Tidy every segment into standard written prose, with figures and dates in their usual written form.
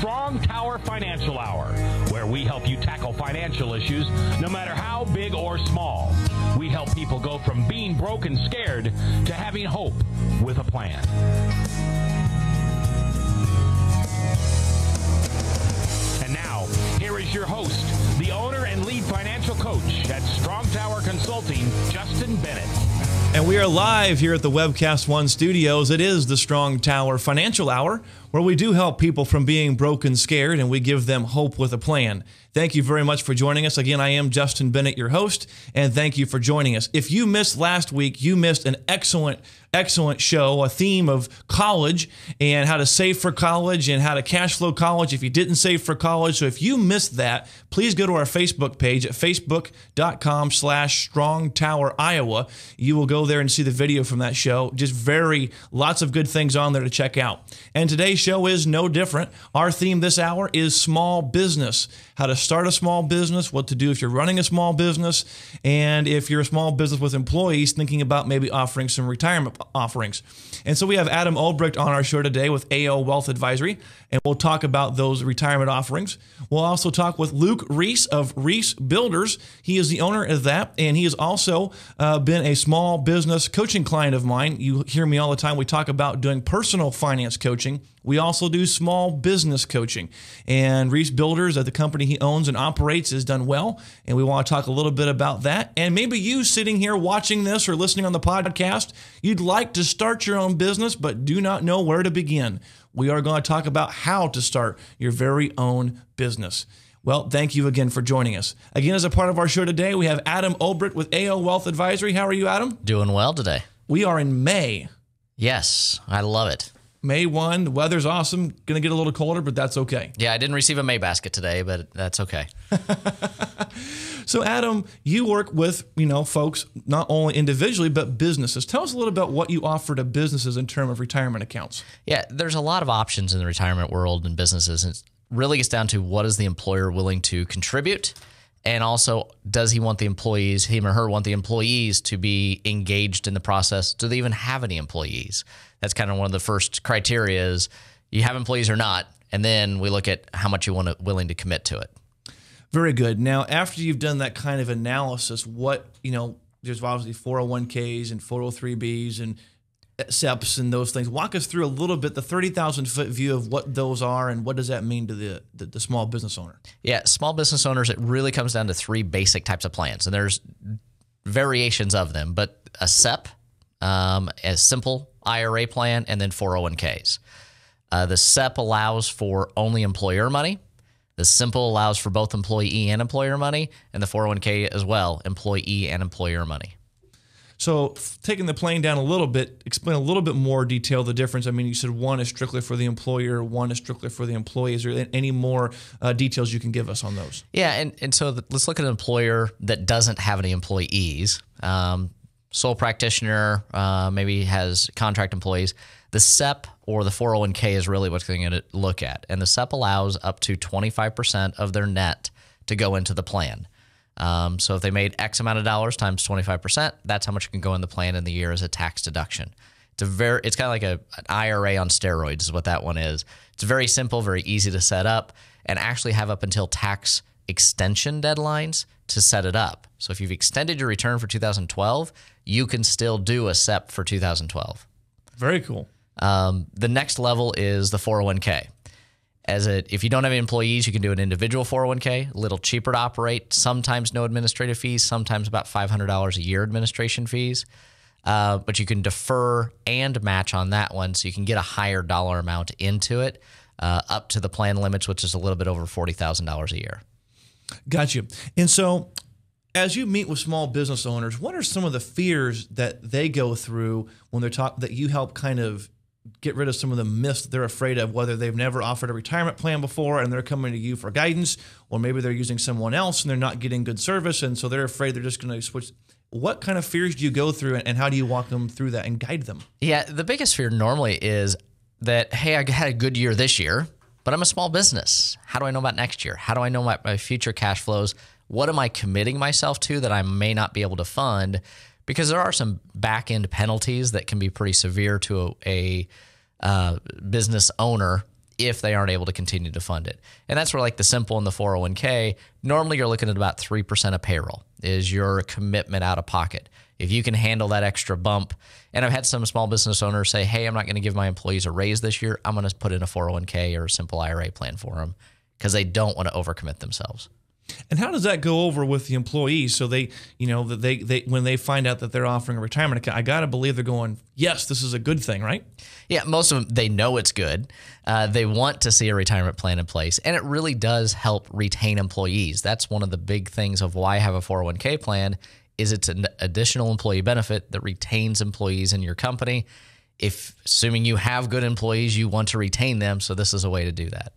Strong Tower Financial Hour, where we help you tackle financial issues no matter how big or small. We help people go from being broke and scared to having hope with a plan. And now, here is your host, the owner and lead financial coach at Strong Tower Consulting, Justin Bennett. And we are live here at the Webcast One studios. It is the Strong Tower Financial Hour, where we do help people from being broke and scared, and we give them hope with a plan. Thank you very much for joining us. Again, I am Justin Bennett, your host, and thank you for joining us. If you missed last week, you missed an excellent show, a theme of college and how to save for college and how to cash flow college if you didn't save for college. So if you missed that, please go to our Facebook page at facebook.com/StrongTowerIowa. You will go there and see the video from that show. Just lots of good things on there to check out. And today's show is no different. Our theme this hour is small business. How to start a small business, what to do if you're running a small business, and if you're a small business with employees, thinking about maybe offering some retirement offerings. And so we have Adam Ulbricht on our show today with AO Wealth Advisory, and we'll talk about those retirement offerings. We'll also talk with Luke Reese of Reese Builders. He is the owner of that, and he has also been a small business coaching client of mine. You hear me all the time. We talk about doing personal finance coaching. We also do small business coaching. And Reese Builders, the company he owns and operates, has done well. And we want to talk a little bit about that. And maybe you sitting here watching this or listening on the podcast, you'd like to start your own business but do not know where to begin. We are going to talk about how to start your very own business. Well, thank you again for joining us. Again, as a part of our show today, we have Adam Ulbricht with AO Wealth Advisory. How are you, Adam? Doing well today. We are in May. Yes, I love it. May 1, the weather's awesome. Going to get a little colder, but that's okay. Yeah, I didn't receive a May basket today, but that's okay. So, Adam, you work with, folks not only individually, but businesses. Tell us a little about what you offer to businesses in terms of retirement accounts. Yeah, there's a lot of options in the retirement world and businesses. And it really gets down to what is the employer willing to contribute? And also, does he want the employees, him or her want the employees to be engaged in the process? Do they even have any employees? That's kind of one of the first criteria is you have employees or not, and then we look at how much you willing to commit to it. Very good. Now, after you've done that kind of analysis, there's obviously 401ks and 403bs and SEPs and those things. Walk us through a little bit the 30,000-foot view of what those are and what does that mean to the small business owner? Yeah, small business owners, it really comes down to three basic types of plans, and there's variations of them, but a SEP, a simple IRA plan, and then 401ks. The SEP allows for only employer money. The simple allows for both employee and employer money, and the 401k as well, employee and employer money. So taking the plane down a little bit, explain a little bit more detail the difference. I mean, you said one is strictly for the employer, one is strictly for the employee. Is there any more details you can give us on those? Yeah, and so let's look at an employer that doesn't have any employees. Sole practitioner, maybe has contract employees. The SEP or the 401k is really what they're going to look at. And the SEP allows up to 25% of their net to go into the plan. So if they made X amount of dollars times 25%, that's how much can go in the plan in the year as a tax deduction. It's kind of like an IRA on steroids is what that one is. It's very simple, very easy to set up, and actually have up until tax extension deadlines to set it up. So if you've extended your return for 2012, you can still do a SEP for 2012. Very cool. The next level is the 401k. If you don't have any employees, you can do an individual 401k, a little cheaper to operate, sometimes no administrative fees, sometimes about $500 a year administration fees. But you can defer and match on that one, so you can get a higher dollar amount into it, up to the plan limits, which is a little bit over $40,000 a year. Gotcha. And so as you meet with small business owners, what are some of the fears that they go through when they're that you help kind of get rid of some of the myths they're afraid of, whether they've never offered a retirement plan before and they're coming to you for guidance, or maybe they're using someone else and they're not getting good service, and so they're afraid they're just going to switch. What kind of fears do you go through, and how do you walk them through that and guide them? Yeah, the biggest fear normally is that, hey, I had a good year this year, but I'm a small business. How do I know about next year? How do I know my future cash flows? What am I committing myself to that I may not be able to fund? Because there are some back-end penalties that can be pretty severe to a business owner if they aren't able to continue to fund it. And that's where like the simple and the 401k, normally you're looking at about 3% of payroll is your commitment out of pocket. If you can handle that extra bump, and I've had some small business owners say, hey, I'm not going to give my employees a raise this year. I'm going to put in a 401k or a simple IRA plan for them because they don't want to overcommit themselves. And how does that go over with the employees? So they, that they when they find out that they're offering a retirement account, I got to believe they're going, yes, this is a good thing, right? Yeah, most of them, they know it's good. They want to see a retirement plan in place, and it really does help retain employees. That's one of the big things of why I have a 401k plan is it's an additional employee benefit that retains employees in your company. If assuming you have good employees, you want to retain them, so this is a way to do that.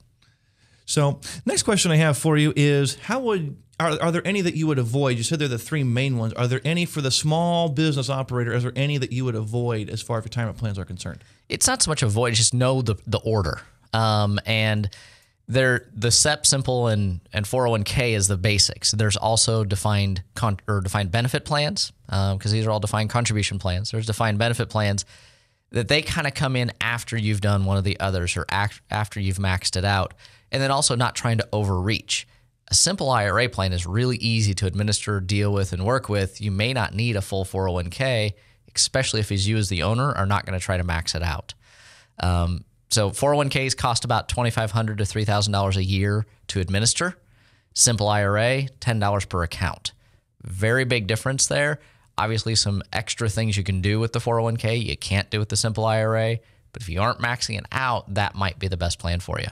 So next question I have for you is are there any that you would avoid? You said they're the three main ones. Are there any for the small business operator? Is there any that you would avoid as far as retirement plans are concerned? It's not so much avoid, it's just know the order. And the SEP, Simple, and 401k is the basics. There's also defined benefit plans because these are all defined contribution plans. There's defined benefit plans that they kind of come in after you've done one of the others or after you've maxed it out. And then also not trying to overreach. A simple IRA plan is really easy to administer, deal with, and work with. You may not need a full 401k, especially if you as the owner are not going to try to max it out. So 401ks cost about $2,500 to $3,000 a year to administer. Simple IRA, $10 per account. Very big difference there. Obviously, some extra things you can do with the 401k you can't do with the simple IRA. But if you aren't maxing it out, that might be the best plan for you.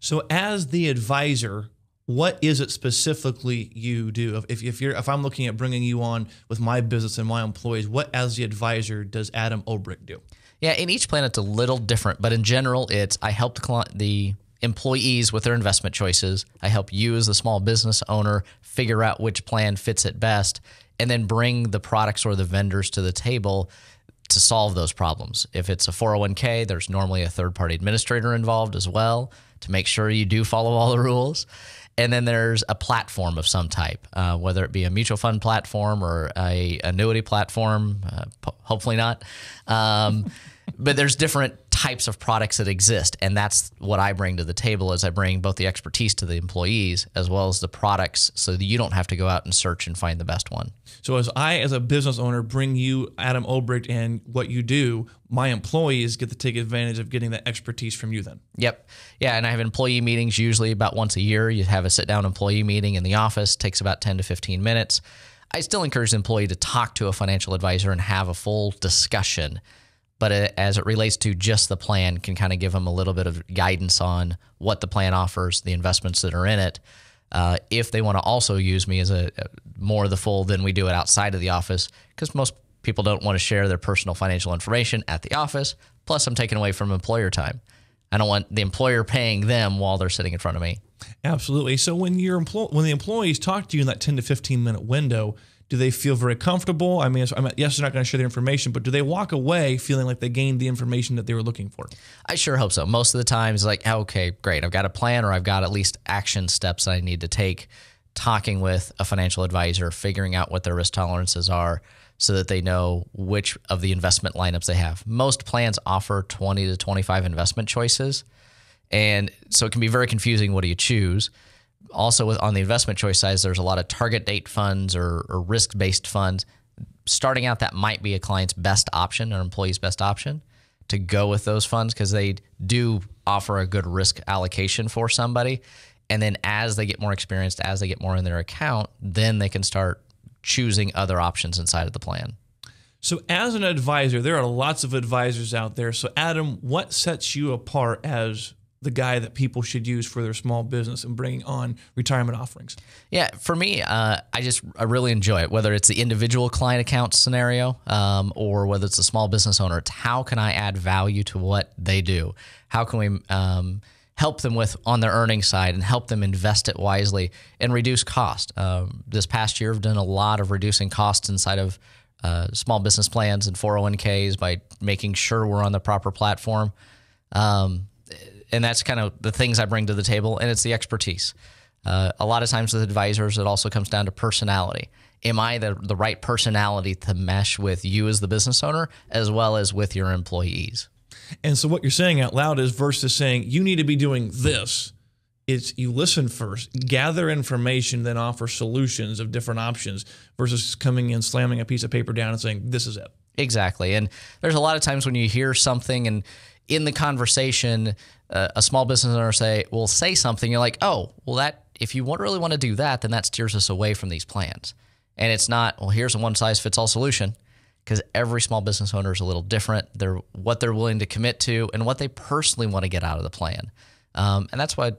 So as the advisor, what is it specifically you do? If I'm looking at bringing you on with my business and my employees, what as the advisor does Adam Olbricht do? Yeah, in each plan it's a little different, but in general it's I help the employees with their investment choices. I help you as the small business owner figure out which plan fits it best and then bring the products or the vendors to the table to solve those problems. If it's a 401k, there's normally a third-party administrator involved as well to make sure you do follow all the rules. And then there's a platform of some type, whether it be a mutual fund platform or a annuity platform, hopefully not. But there's different types of products that exist, and that's what I bring to the table is I bring both the expertise to the employees as well as the products so that you don't have to go out and search and find the best one. So as a business owner, bring you Adam Olbricht and what you do, my employees get to take advantage of getting that expertise from you then. Yep. Yeah, and I have employee meetings usually about once a year. You have a sit-down employee meeting in the office. It takes about 10 to 15 minutes. I still encourage the employee to talk to a financial advisor and have a full discussion. But as it relates to just the plan, can kind of give them a little bit of guidance on what the plan offers, the investments that are in it. If they want to also use me as a more the full than we do it outside of the office, because most people don't want to share their personal financial information at the office. Plus, I'm taking away from employer time. I don't want the employer paying them while they're sitting in front of me. Absolutely. So when the employees talk to you in that 10 to 15 minute window, do they feel very comfortable? I mean, yes, they're not going to share their information, but do they walk away feeling like they gained the information that they were looking for? I sure hope so. Most of the time, it's like, okay, great. I've got a plan or I've got at least action steps that I need to take, talking with a financial advisor, figuring out what their risk tolerances are so that they know which of the investment lineups they have. Most plans offer 20 to 25 investment choices, and so it can be very confusing. What do you choose? Also, on the investment choice side, there's a lot of target date funds or risk-based funds. Starting out, that might be a client's best option or employee's best option to go with those funds because they do offer a good risk allocation for somebody. And then as they get more experienced, as they get more in their account, then they can start choosing other options inside of the plan. So as an advisor, there are lots of advisors out there. So Adam, what sets you apart as the guy that people should use for their small business and bringing on retirement offerings? Yeah, for me, I really enjoy it, whether it's the individual client account scenario or whether it's a small business owner. It's how can I add value to what they do? How can we help them with on their earnings side and help them invest it wisely and reduce cost? This past year, I've done a lot of reducing costs inside of small business plans and 401ks by making sure we're on the proper platform. And that's kind of the things I bring to the table, and it's the expertise. A lot of times with advisors, it also comes down to personality. Am I the right personality to mesh with you as the business owner as well as with your employees? And so what you're saying out loud is versus saying you need to be doing this. It's you listen first, gather information, then offer solutions of different options versus coming in, slamming a piece of paper down and saying, this is it. Exactly. And there's a lot of times when you hear something and in the conversation, a small business owner will say something, you're like, oh, well, that if you really want to do that, then that steers us away from these plans. And it's not, well, here's a one-size-fits-all solution, because every small business owner is a little different. What they're willing to commit to and what they personally want to get out of the plan. And that's why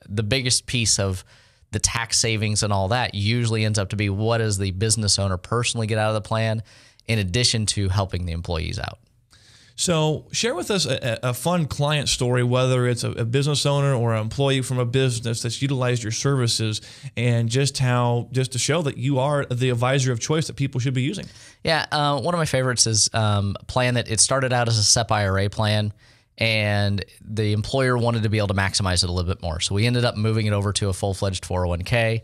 the biggest piece of the tax savings and all that usually ends up to be what does the business owner personally get out of the plan in addition to helping the employees out. So share with us a fun client story, whether it's a business owner or an employee from a business that's utilized your services, and just to show that you are the advisor of choice that people should be using. Yeah, one of my favorites is a plan that it started out as a SEP IRA plan, and the employer wanted to be able to maximize it a little bit more. So we ended up moving it over to a full-fledged 401k.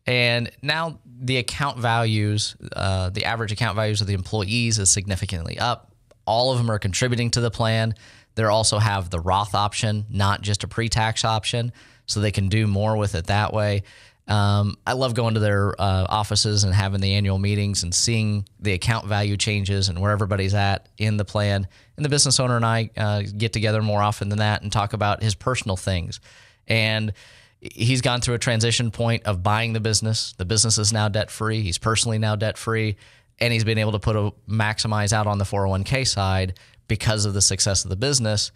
And now the account values, the average account values of the employees is significantly up. All of them are contributing to the plan. They also have the Roth option, not just a pre-tax option, so they can do more with it that way. I love going to their offices and having the annual meetings and seeing the account value changes and where everybody's at in the plan. And the business owner and I get together more often than that and talk about his personal things. And he's gone through a transition point of buying the business. The business is now debt-free. He's personally now debt-free. And he's been able to maximize out on the 401k side because of the success of the business.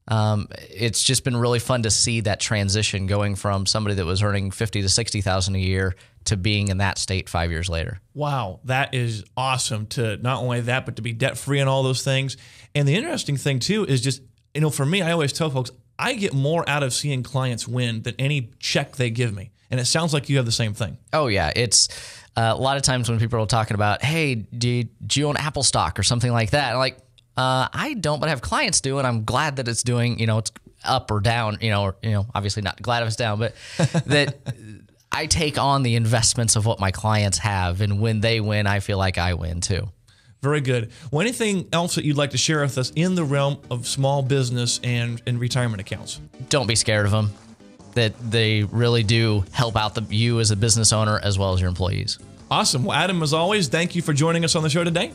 It's just been really fun to see that transition going from somebody that was earning $50,000 to $60,000 a year to being in that state 5 years later. Wow, that is awesome to not only that, but to be debt-free and all those things. And the interesting thing too is just, for me, I always tell folks, I get more out of seeing clients win than any check they give me. And it sounds like you have the same thing. Oh yeah, it's a lot of times when people are talking about, hey, do you own Apple stock or something like that? I'm like, I don't, but I have clients do, and I'm glad that it's doing, it's up or down, obviously not glad if it's down, but that I take on the investments of what my clients have, and when they win, I feel like I win too. Very good. Well, anything else that you'd like to share with us in the realm of small business and retirement accounts? Don't be scared of them. That they really do help out you as a business owner as well as your employees. Awesome. Well, Adam, as always, thank you for joining us on the show today.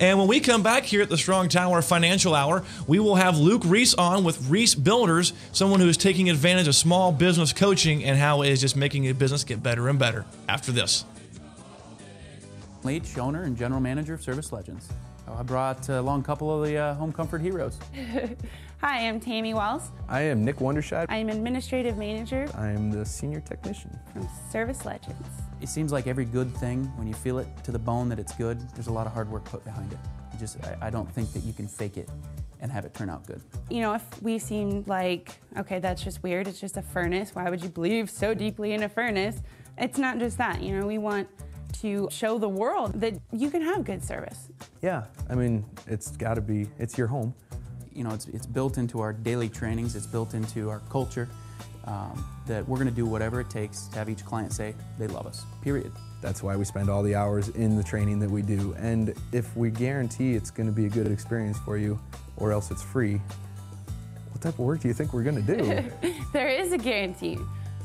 And when we come back here at the Strong Tower Financial Hour, we will have Luke Reese on with Reese Builders, someone who is taking advantage of small business coaching and how it is just making a business get better and better after this. Leach, owner and general manager of Service Legends. I brought along a couple of the home comfort heroes. Hi, I'm Tammy Wells. I am Nick Wondershide. I am administrative manager. I am the senior technician from Service Legends. It seems like every good thing, when you feel it to the bone that it's good, there's a lot of hard work put behind it. I don't think that you can fake it and have it turn out good. If we seem like, okay, that's just weird, it's just a furnace, why would you believe so deeply in a furnace? It's not just that, we want to show the world that you can have good service. Yeah, it's got to be, it's your home. It's built into our daily trainings, it's built into our culture, that we're going to do whatever it takes to have each client say they love us, period. That's why we spend all the hours in the training that we do. And if we guarantee it's going to be a good experience for you, or else it's free, what type of work do you think we're going to do? There is a guarantee.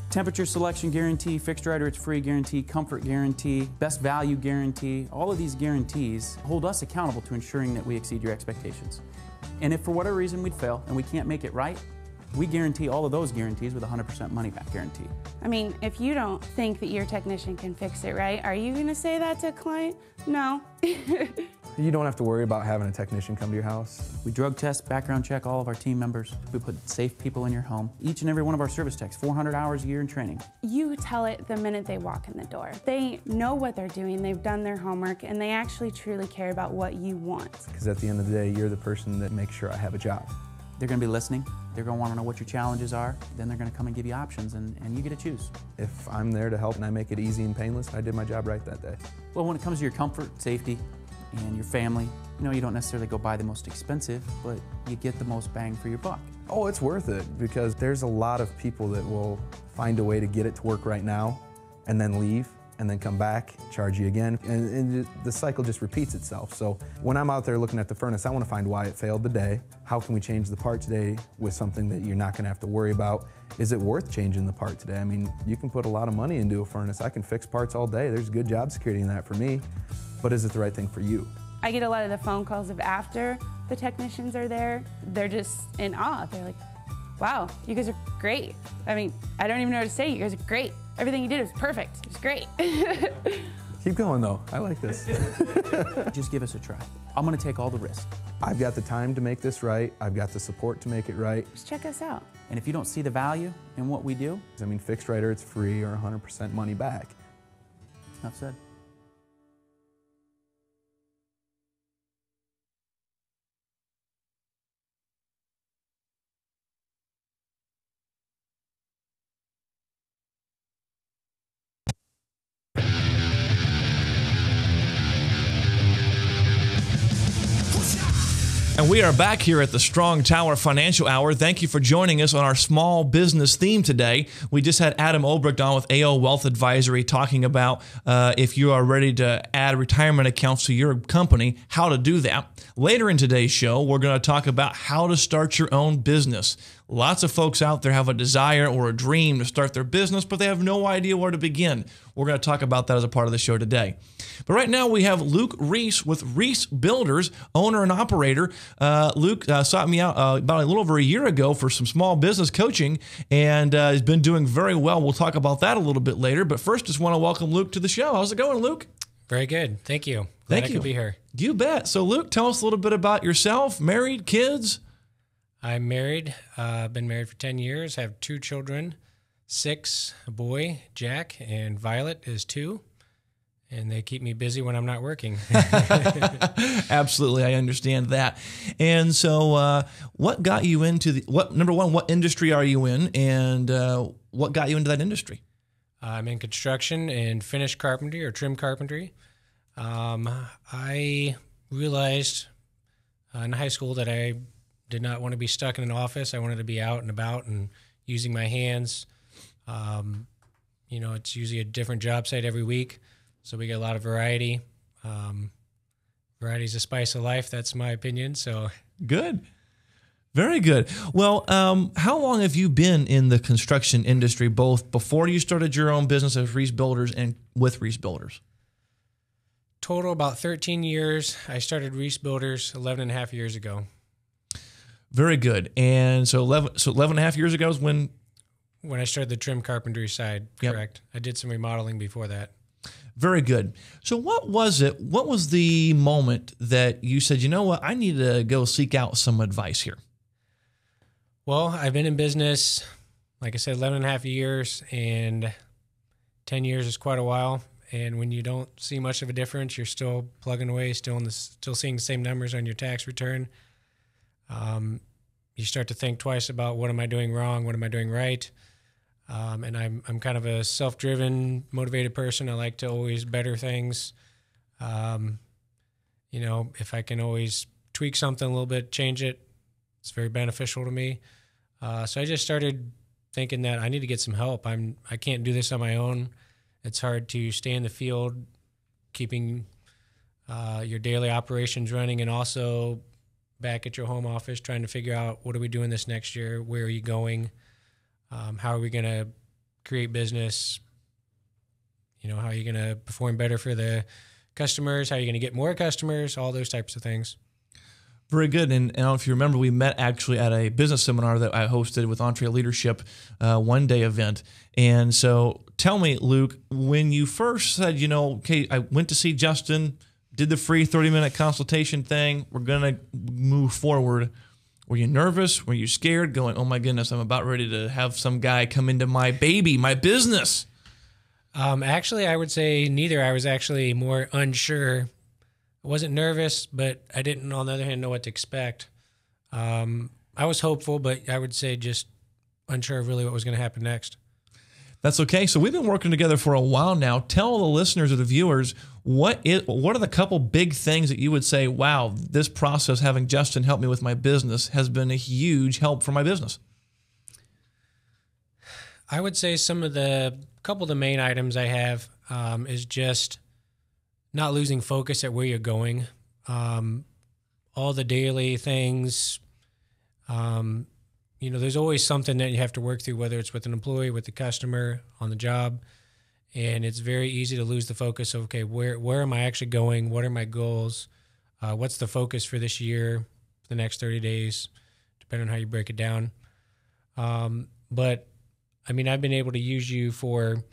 Temperature selection guarantee, fixed right or it's free guarantee, comfort guarantee, best value guarantee. All of these guarantees hold us accountable to ensuring that we exceed your expectations. And if for whatever reason we'd fail and we can't make it right, we guarantee all of those guarantees with a 100% money back guarantee. If you don't think that your technician can fix it right, are you going to say that to a client? No. You don't have to worry about having a technician come to your house. We drug test, background check all of our team members. We put safe people in your home. Each and every one of our service techs, 400 hours a year in training. You tell it the minute they walk in the door. They know what they're doing, they've done their homework, and they actually truly care about what you want. Because at the end of the day, you're the person that makes sure I have a job. They're going to be listening. They're going to want to know what your challenges are. Then they're going to come and give you options, and you get to choose. If I'm there to help and I make it easy and painless, I did my job right that day. Well, when it comes to your comfort, safety, and your family, you don't necessarily go buy the most expensive, but you get the most bang for your buck. Oh, it's worth it, because there's a lot of people that will find a way to get it to work right now and then leave. and then come back, charge you again, and the cycle just repeats itself. So when I'm out there looking at the furnace, I want to find why it failed today. How can we change the part today with something that you're not going to have to worry about? Is it worth changing the part today? I mean, you can put a lot of money into a furnace. I can fix parts all day. There's good job security in that for me, but is it the right thing for you? I get a lot of the phone calls of after the technicians are there. They're just in awe. They're like, wow, you guys are great. I mean, I don't even know what to say. You guys are great. Everything you did was perfect. It was great. Keep going though, I like this. Just give us a try. I'm gonna take all the risk. I've got the time to make this right. I've got the support to make it right. Just check us out. And if you don't see the value in what we do, I mean, fixed right or it's free or 100% money back. enough said. And we are back here at the Strong Tower Financial Hour. Thank you for joining us on our small business theme today. We just had Adam Obrecht on with AO Wealth Advisory talking about if you are ready to add retirement accounts to your company, how to do that. Later in today's show, we're going to talk about how to start your own business. Lots of folks out there have a desire or a dream to start their business, but they have no idea where to begin. We're going to talk about that as a part of the show today. But right now we have Luke Reese with Reese Builders, owner and operator. Luke sought me out about a little over a year ago for some small business coaching, and has been doing very well. We'll talk about that a little bit later. But first, just want to welcome Luke to the show. How's it going, Luke? Very good. Thank you. Glad I could be here. You bet. So, Luke, tell us a little bit about yourself. Married, kids? I'm married. Been married for 10 years. Have 2 children, 6, a boy, Jack, and Violet is 2. And they keep me busy when I'm not working. Absolutely, I understand that. And so, what got you into number one, what industry are you in, and what got you into that industry? I'm in construction and finished carpentry or trim carpentry. I realized in high school that I did not want to be stuck in an office. I wanted to be out and about and using my hands. It's usually a different job site every week. So we get a lot of variety. Variety is the spice of life. That's my opinion. So good. Very good. Well, how long have you been in the construction industry, both before you started your own business as Reese Builders and with Reese Builders? Total about 13 years. I started Reese Builders 11 and a half years ago. Very good. And so 11 and a half years ago is when I started the trim carpentry side, correct. Yep. I did some remodeling before that. Very good. So what was it? What was the moment that you said, you know what, I need to go seek out some advice here? Well, I've been in business, like I said, 11 and a half years, and 10 years is quite a while. And when you don't see much of a difference, you're still plugging away, still seeing the same numbers on your tax return. You start to think twice about what am I doing wrong, what am I doing right. And I'm kind of a self-driven, motivated person. I like to always better things. If I can always tweak something a little bit, change it, it's very beneficial to me. So I just started thinking that I need to get some help. I can't do this on my own. It's hard to stay in the field, keeping your daily operations running, and also back at your home office trying to figure out what are we doing this next year, where are you going, how are we going to create business, how are you going to perform better for the customers, how are you going to get more customers, all those types of things. Very good. And I don't know if you remember, we met actually at a business seminar that I hosted with EntreLeadership one-day event. And so tell me, Luke, when you first said, okay, I went to see Justin, did the free 30-minute consultation thing, we're going to move forward. Were you nervous? Were you scared, going, oh my goodness, I'm about ready to have some guy come into my baby, my business? Actually, I would say neither. I was actually more unsure. I wasn't nervous, but I didn't, on the other hand, know what to expect. I was hopeful, but I would say just unsure of really what was going to happen next. That's okay. So we've been working together for a while now. Tell the listeners or the viewers, what are the couple big things that you would say, wow, this process, having Justin help me with my business, has been a huge help for my business? I would say couple of the main items I have, is just not losing focus at where you're going. All the daily things, there's always something that you have to work through, whether it's with an employee, with the customer, on the job. And it's very easy to lose the focus of, okay, where am I actually going? What are my goals? What's the focus for this year, for the next 30 days, depending on how you break it down. But I've been able to use you for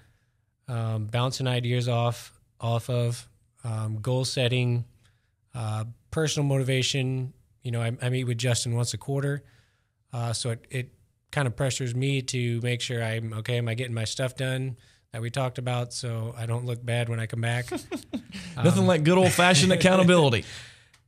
bouncing ideas off of goal setting, personal motivation. I meet with Justin once a quarter. So it kind of pressures me to make sure I'm okay. Am I getting my stuff done that we talked about, so I don't look bad when I come back? Nothing like good old-fashioned accountability.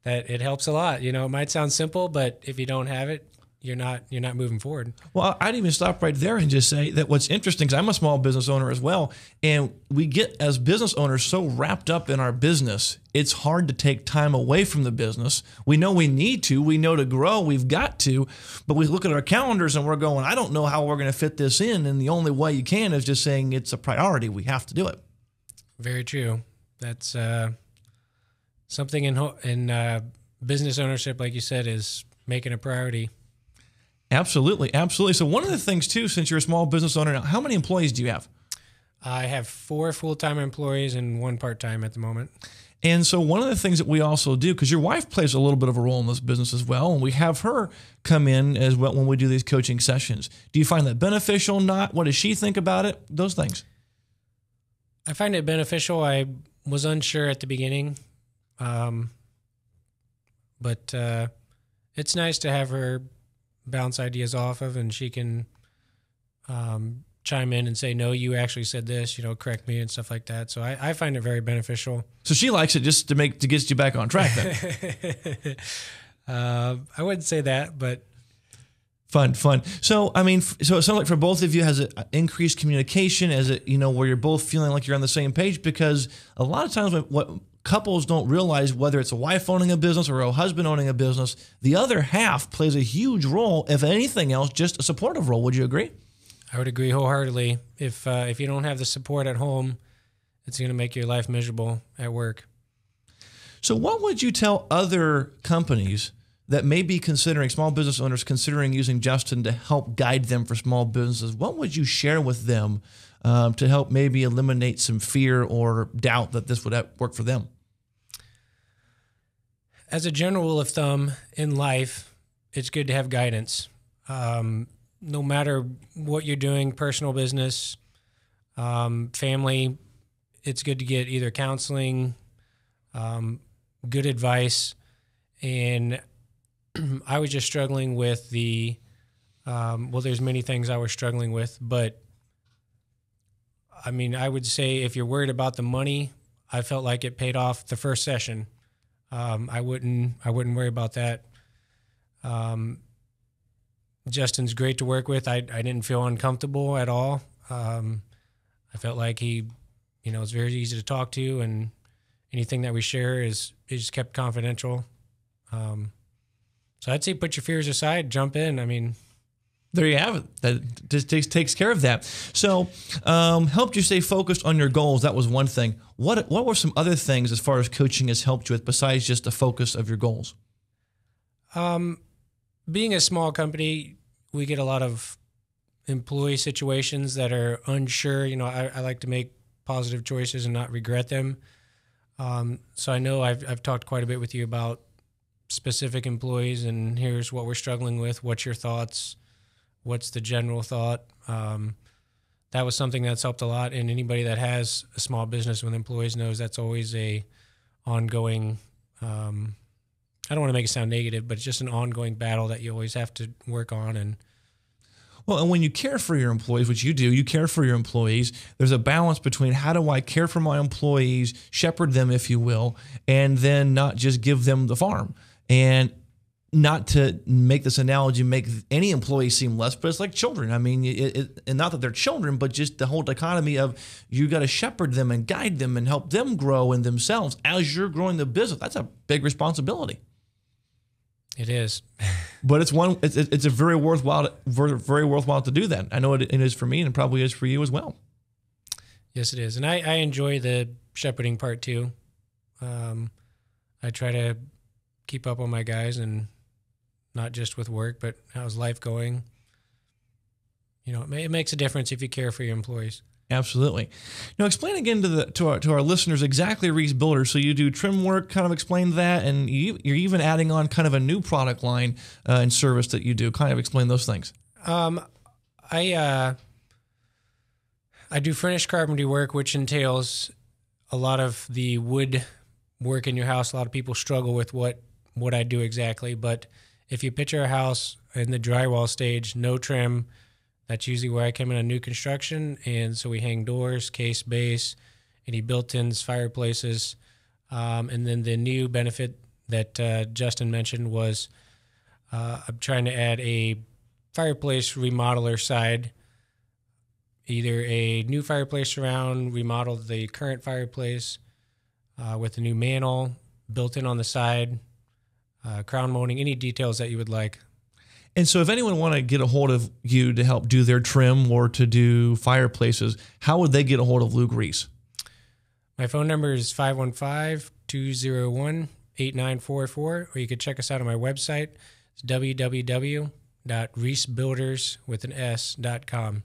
That it helps a lot. It might sound simple, but if you don't have it, you're not moving forward. Well, I'd even stop right there and just say that what's interesting, because I'm a small business owner as well, and we get, as business owners, so wrapped up in our business, it's hard to take time away from the business. We know we need to. We know to grow, we've got to, but we look at our calendars and we're going, I don't know how we're going to fit this in, and the only way you can is just saying it's a priority. We have to do it. Very true. That's something in business ownership, like you said, is making a priority. Absolutely. Absolutely. So one of the things too, since you're a small business owner now, how many employees do you have? I have 4 full-time employees and 1 part-time at the moment. And so one of the things that we also do, because your wife plays a little bit of a role in this business as well, and we have her come in as well when we do these coaching sessions. Do you find that beneficial? Not? What does she think about it? Those things. I find it beneficial. I was unsure at the beginning, but it's nice to have her bounce ideas off of, and she can chime in and say, no, you actually said this, correct me and stuff like that. So I find it very beneficial. So she likes it just to get you back on track then. I wouldn't say that, but Fun. So, so it sounds like for both of you, has it increased communication? As it, where you're both feeling like you're on the same page? Because a lot of times what couples don't realize, whether it's a wife owning a business or a husband owning a business, the other half plays a huge role, if anything else, just a supportive role. Would you agree? I would agree wholeheartedly. If you don't have the support at home, it's going to make your life miserable at work. So what would you tell other companies that may be considering, small business owners considering using Justin to help guide them for small businesses? What would you share with them to help maybe eliminate some fear or doubt that this would work for them? As a general rule of thumb in life, it's good to have guidance. No matter what you're doing, personal business, family, it's good to get either counseling, good advice. And I was just struggling with there's many things I was struggling with, but I would say if you're worried about the money, I felt like it paid off the first session. I wouldn't worry about that. Justin's great to work with. I didn't feel uncomfortable at all. I felt like he, was very easy to talk to, and anything that we share is kept confidential. So I'd say put your fears aside, jump in. There you have it. That just takes care of that. So helped you stay focused on your goals. That was one thing. What were some other things as far as coaching has helped you with besides just the focus of your goals? Being a small company, we get a lot of employee situations that are unsure. I like to make positive choices and not regret them. So I know I've talked quite a bit with you about specific employees, and here's what we're struggling with. What's your thoughts? What's the general thought? That was something that's helped a lot. And anybody that has a small business with employees knows that's always a ongoing, I don't want to make it sound negative, but it's just an ongoing battle that you always have to work on. Well, and when you care for your employees, which you do, you care for your employees, there's a balance between how do I care for my employees, shepherd them, if you will, and then not just give them the farm. And not to make this analogy, make any employee seem less, but it's like children. And not that they're children, but just the whole dichotomy of you got to shepherd them and guide them and help them grow in themselves as you're growing the business. That's a big responsibility. It is. But it's a very worthwhile to do that. I know it is for me, and it probably is for you as well. Yes, it is. And I enjoy the shepherding part too. I try to keep up on my guys, and not just with work, but how's life going? You know, it makes a difference if you care for your employees. Absolutely. Now, explain again to our listeners exactly Reese Builders. So you do trim work, kind of explain that, and you're even adding on kind of a new product line and service that you do. Kind of explain those things. I do furnished carpentry work, which entails a lot of the wood work in your house. A lot of people struggle with what I do exactly, but if you picture a house in the drywall stage, no trim, that's usually where I come in on new construction. And so we hang doors, case base, any built-ins, fireplaces. And then the new benefit that Justin mentioned was I'm trying to add a fireplace remodeler side, either a new fireplace surround, remodel the current fireplace with a new mantle built in on the side, crown molding, any details that you would like. And so if anyone want to get a hold of you to help do their trim or to do fireplaces, how would they get a hold of Luke Reese? My phone number is 515-201-8944, or you could check us out on my website. It's www.reesebuilders.com.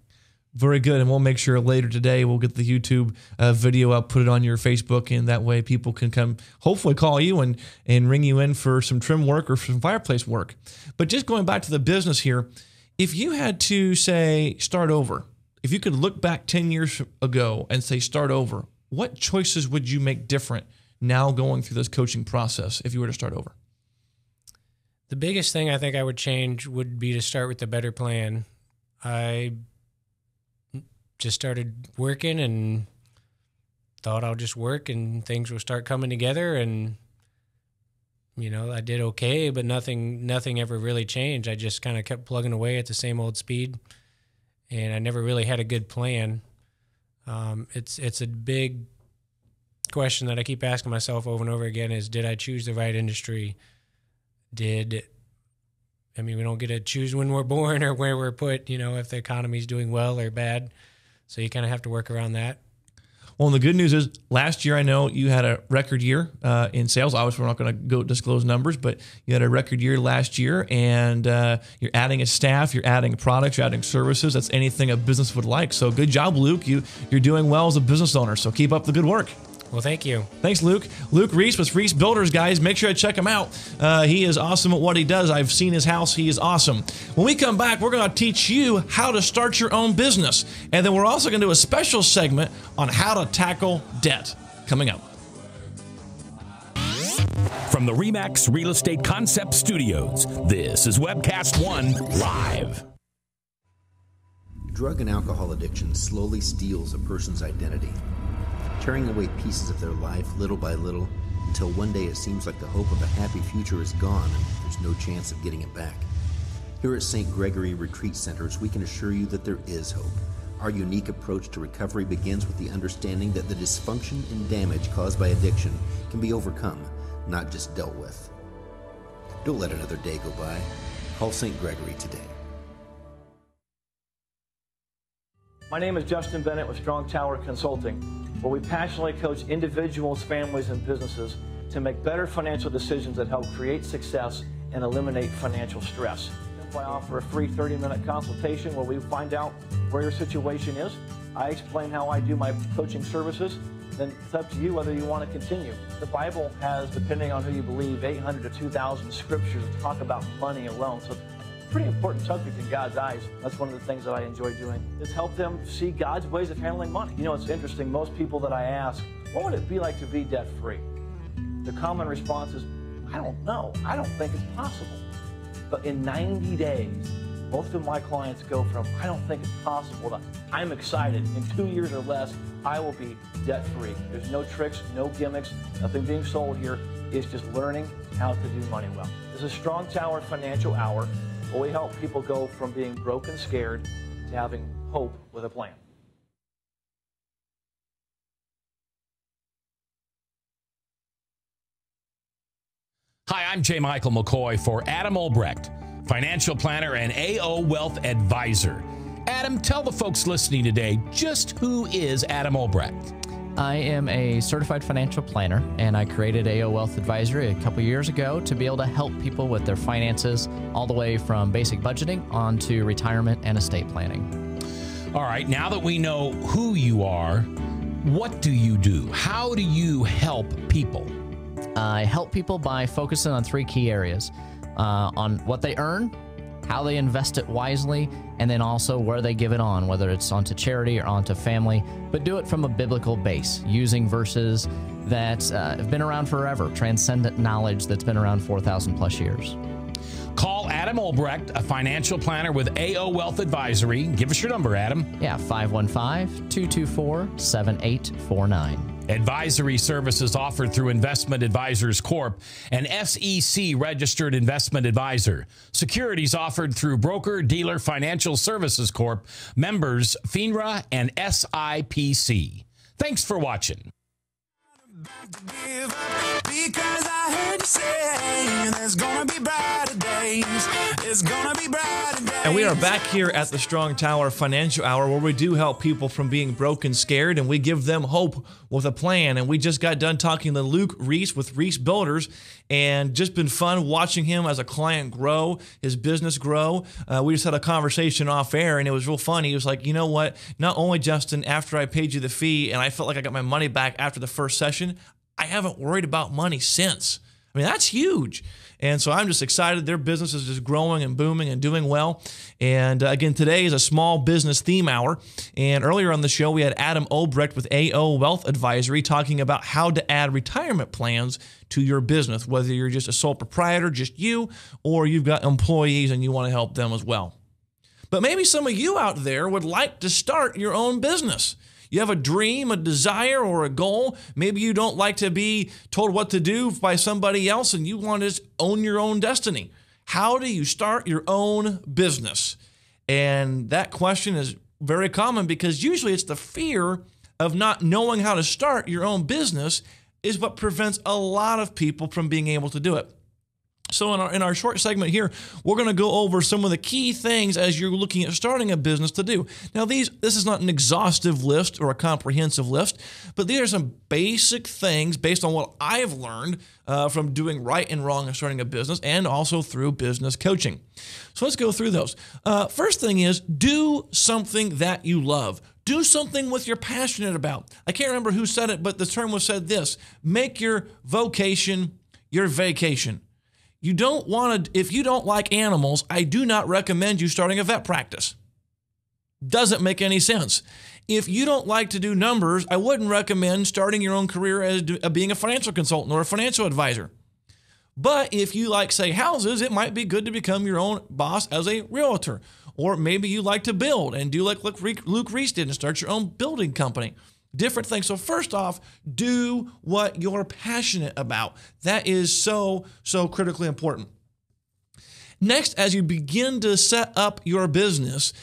Very good. And we'll make sure later today we'll get the YouTube video up, put it on your Facebook, and that way people can come, hopefully call you and ring you in for some trim work or some fireplace work. But just going back to the business here, if you had to say start over, if you could look back 10 years ago and say start over, what choices would you make different now going through this coaching process if you were to start over? The biggest thing I think I would change would be to start with the better plan. I just started working and thought I'll just work and things will start coming together, and you know, I did okay, but nothing ever really changed. I just kind of kept plugging away at the same old speed, and I never really had a good plan. It's a big question that I keep asking myself over and over again is, did I choose the right industry? We don't get to choose when we're born or where we're put, you know, if the economy's doing well or bad. So you kind of have to work around that. Well, and the good news is last year I know you had a record year in sales. Obviously, we're not going to go disclose numbers, but you had a record year last year, and you're adding a staff, you're adding products, you're adding services. That's anything a business would like. So good job, Luke. You're doing well as a business owner, so keep up the good work. Well, thank you. Thanks, Luke. Luke Reese with Reese Builders, guys. Make sure to check him out. He is awesome at what he does. I've seen his house. He is awesome. When we come back, we're going to teach you how to start your own business. And then we're also going to do a special segment on how to tackle debt coming up. From the RE/MAX Real Estate Concept Studios, this is Webcast One Live. Drug and alcohol addiction slowly steals a person's identity, tearing away pieces of their life little by little until one day it seems like the hope of a happy future is gone and there's no chance of getting it back. Here at St. Gregory Retreat Centers, we can assure you that there is hope. Our unique approach to recovery begins with the understanding that the dysfunction and damage caused by addiction can be overcome, not just dealt with. Don't let another day go by. Call St. Gregory today. My name is Justin Bennett with Strong Tower Consulting, where we passionately coach individuals, families, and businesses to make better financial decisions that help create success and eliminate financial stress. I offer a free 30-minute consultation where we find out where your situation is. I explain how I do my coaching services. Then it's up to you whether you want to continue. The Bible has, depending on who you believe, 800 to 2,000 scriptures that talk about money alone. So pretty important subject in God's eyes. That's one of the things that I enjoy doing, is help them see God's ways of handling money. You know, it's interesting, most people that I ask, what would it be like to be debt-free? The common response is, I don't know. I don't think it's possible. But in 90 days, most of my clients go from, I don't think it's possible, to, I'm excited. In 2 years or less, I will be debt-free. There's no tricks, no gimmicks, nothing being sold here. It's just learning how to do money well. This is Strong Tower Financial Hour, where we help people go from being broke and scared to having hope with a plan. Hi, I'm J. Michael McCoy for Adam Albrecht, financial planner and AO Wealth Advisor. Adam, tell the folks listening today, just who is Adam Olbrecht? I am a certified financial planner, and I created AO Wealth Advisory a couple years ago to be able to help people with their finances all the way from basic budgeting on to retirement and estate planning. All right, now that we know who you are, what do you do? How do you help people? I help people by focusing on 3 key areas, on what they earn, how they invest it wisely, and then also where they give it on, whether it's onto charity or onto family, but do it from a biblical base, using verses that have been around forever, transcendent knowledge that's been around 4,000 plus years. Call Adam Olbrecht, a financial planner with AO Wealth Advisory. Give us your number, Adam. Yeah, 515-224-7849. Advisory services offered through Investment Advisors Corp., an SEC-registered investment advisor. Securities offered through Broker Dealer Financial Services Corp., members FINRA and SIPC. Thanks for watching. Because I heard you say there's gonna be brighter days. It's gonna be brighter days. And we are back here at the Strong Tower Financial Hour, where we do help people from being broke and scared, and we give them hope with a plan. And we just got done talking to Luke Reese with Reese Builders, and just been fun watching him as a client grow, his business grow. We just had a conversation off air, and it was real fun. He was like, you know what? Not only, Justin, after I paid you the fee and I felt like I got my money back after the first session, I haven't worried about money since. I mean, that's huge. And so I'm just excited. Their business is just growing and booming and doing well. And again, today is a small business theme hour. And earlier on the show, we had Adam Olbrecht with AO Wealth Advisory talking about how to add retirement plans to your business, whether you're just a sole proprietor, just you, or you've got employees and you want to help them as well. But maybe some of you out there would like to start your own business. You have a dream, a desire, or a goal. Maybe you don't like to be told what to do by somebody else and you want to own your own destiny. How do you start your own business? And that question is very common because usually it's the fear of not knowing how to start your own business is what prevents a lot of people from being able to do it. So in our short segment here, we're going to go over some of the key things as you're looking at starting a business to do. Now, this is not an exhaustive list or a comprehensive list, but these are some basic things based on what I've learned from doing right and wrong in starting a business and also through business coaching. So let's go through those. First thing is do something that you love. Do something with you're passionate about. I can't remember who said it, but the term was said this: make your vocation your vacation. You don't want to, if you don't like animals, I do not recommend you starting a vet practice. Doesn't make any sense. If you don't like to do numbers, I wouldn't recommend starting your own career as being a financial consultant or a financial advisor. But if you like, say, houses, it might be good to become your own boss as a realtor. Or maybe you like to build and do like Luke Reese did and start your own building company. Different things. So first off, do what you're passionate about. That is so critically important. Next, as you begin to set up your business,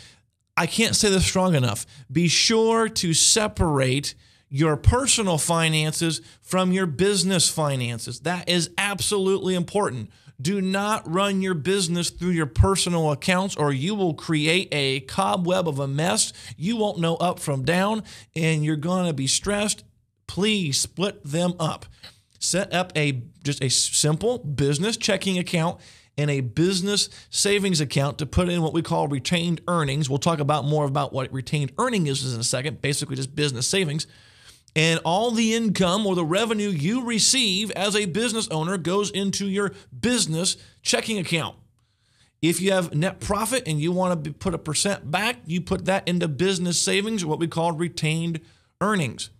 I can't say this strong enough. Be sure to separate your personal finances from your business finances. That is absolutely important. Do not run your business through your personal accounts or you will create a cobweb of a mess. You won't know up from down and you're going to be stressed. Please split them up. Set up just a simple business checking account and a business savings account to put in what we call retained earnings. We'll talk about more about what retained earning is in a second, basically just business savings. And all the income or the revenue you receive as a business owner goes into your business checking account. If you have net profit and you want to put a percent back, you put that into business savings, or what we call retained earnings.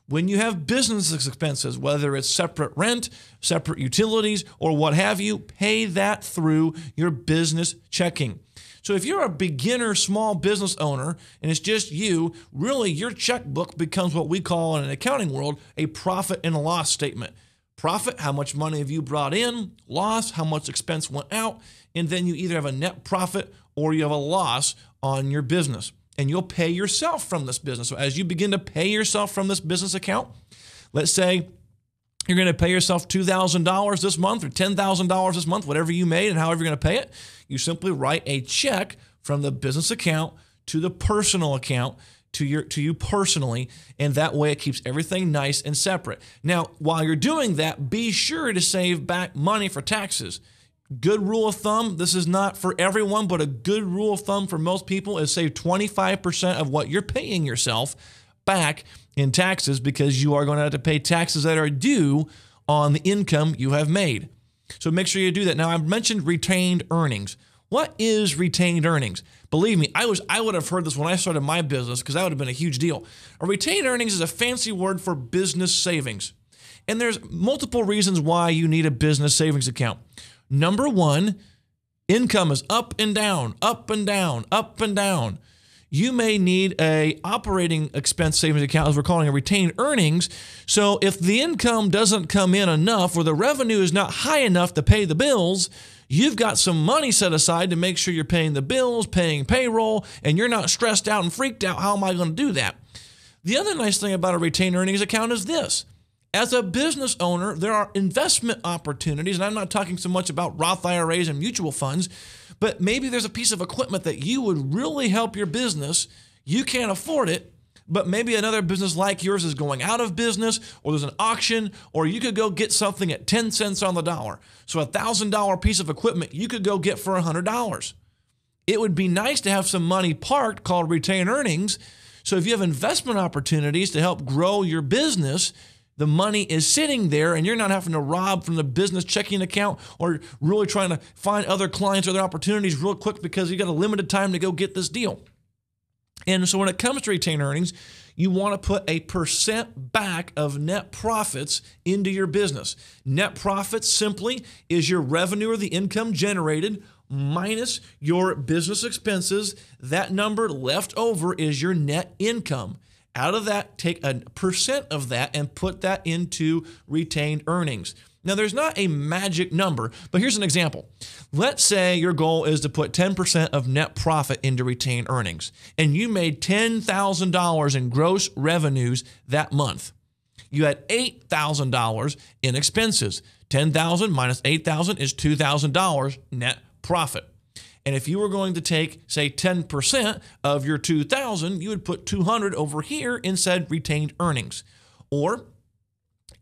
When you have business expenses, whether it's separate rent, separate utilities, or what have you, pay that through your business checking. So if you're a beginner small business owner and it's just you, really your checkbook becomes what we call in an accounting world a profit and loss statement. Profit, how much money have you brought in? Loss, how much expense went out? And then you either have a net profit or you have a loss on your business. And you'll pay yourself from this business. So as you begin to pay yourself from this business account, let's say you're going to pay yourself $2,000 this month or $10,000 this month, whatever you made and however you're going to pay it. You simply write a check from the business account to the personal account to you personally, and that way it keeps everything nice and separate. Now, while you're doing that, be sure to save back money for taxes. Good rule of thumb, this is not for everyone, but a good rule of thumb for most people is save 25% of what you're paying yourself back in taxes, because you are going to have to pay taxes that are due on the income you have made. So make sure you do that. Now, I mentioned retained earnings. What is retained earnings? Believe me, I would have heard this when I started my business, because that would have been a huge deal. A retained earnings is a fancy word for business savings. And there's multiple reasons why you need a business savings account. Number one, income is up and down, up and down, up and down. You may need a operating expense savings account, as we're calling it, retained earnings. So if the income doesn't come in enough, or the revenue is not high enough to pay the bills, you've got some money set aside to make sure you're paying the bills, paying payroll, and you're not stressed out and freaked out. How am I going to do that? The other nice thing about a retained earnings account is this. As a business owner, there are investment opportunities, and I'm not talking so much about Roth IRAs and mutual funds, but maybe there's a piece of equipment that you would really help your business. You can't afford it, but maybe another business like yours is going out of business, or there's an auction, or you could go get something at 10 cents on the dollar. So a $1,000 piece of equipment you could go get for $100. It would be nice to have some money parked called retained earnings. So if you have investment opportunities to help grow your business, the money is sitting there and you're not having to rob from the business checking account, or really trying to find other clients or other opportunities real quick because you got a limited time to go get this deal. And so when it comes to retained earnings, you want to put a percent back of net profits into your business. Net profits simply is your revenue or the income generated minus your business expenses. That number left over is your net income. Out of that, take a percent of that and put that into retained earnings. Now, there's not a magic number, but here's an example. Let's say your goal is to put 10% of net profit into retained earnings, and you made $10,000 in gross revenues that month. You had $8,000 in expenses. $10,000 minus $8,000 is $2,000 net profit. And if you were going to take, say, 10% of your $2,000, you would put $200 over here in said retained earnings. Or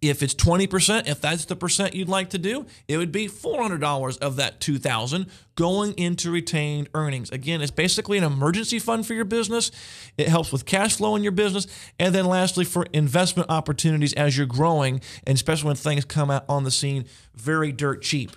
if it's 20%, if that's the percent you'd like to do, it would be $400 of that $2,000 going into retained earnings. Again, it's basically an emergency fund for your business. It helps with cash flow in your business. And then lastly, for investment opportunities as you're growing, and especially when things come out on the scene very dirt cheap.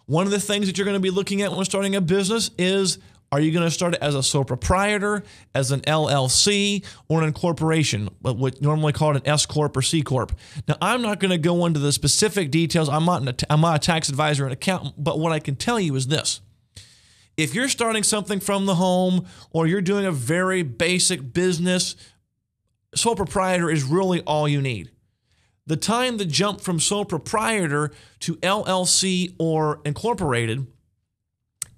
One of the things that you're going to be looking at when starting a business is, are you going to start it as a sole proprietor, as an LLC, or an incorporation, what normally called an S Corp or C Corp? Now, I'm not going to go into the specific details. I'm not a tax advisor or an accountant, but what I can tell you is this. If you're starting something from the home, or you're doing a very basic business, sole proprietor is really all you need. The time to jump from sole proprietor to LLC or incorporated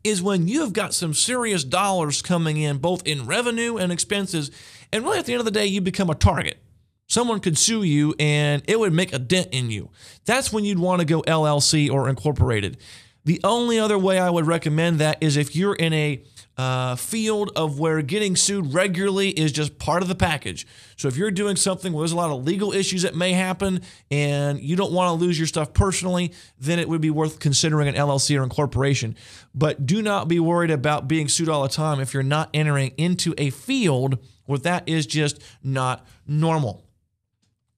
is when you have got some serious dollars coming in, both in revenue and expenses, and really at the end of the day, you become a target. Someone could sue you and it would make a dent in you. That's when you'd want to go LLC or incorporated. The only other way I would recommend that is if you're in a field of where getting sued regularly is just part of the package. So if you're doing something where there's a lot of legal issues that may happen and you don't want to lose your stuff personally, then it would be worth considering an LLC or incorporation. But do not be worried about being sued all the time if you're not entering into a field where that is just not normal.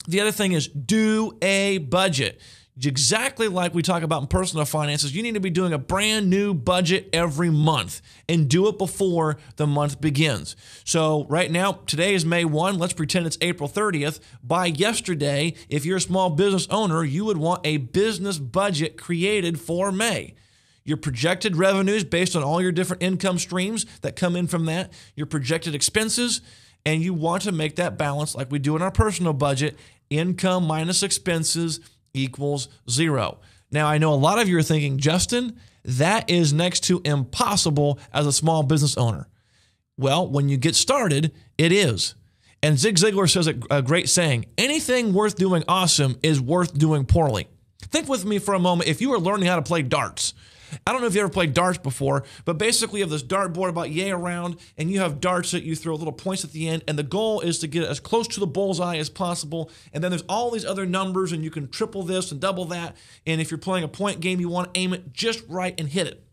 The other thing is, do a budget. Exactly like we talk about in personal finances, you need to be doing a brand new budget every month and do it before the month begins. So right now, today is May 1. Let's pretend it's April 30th. By yesterday, if you're a small business owner, you would want a business budget created for May. Your projected revenues based on all your different income streams that come in from that, your projected expenses, and you want to make that balance like we do in our personal budget, income minus expenses equals zero. Now, I know a lot of you are thinking, Justin, that is next to impossible as a small business owner. Well, when you get started, it is. And Zig Ziglar says a great saying, anything worth doing awesome is worth doing poorly. Think with me for a moment, if you were learning how to play darts, I don't know if you ever played darts before, but basically you have this dart board about yay around, and you have darts that you throw little points at the end, and the goal is to get as close to the bullseye as possible. And then there's all these other numbers, and you can triple this and double that. And if you're playing a point game, you want to aim it just right and hit it.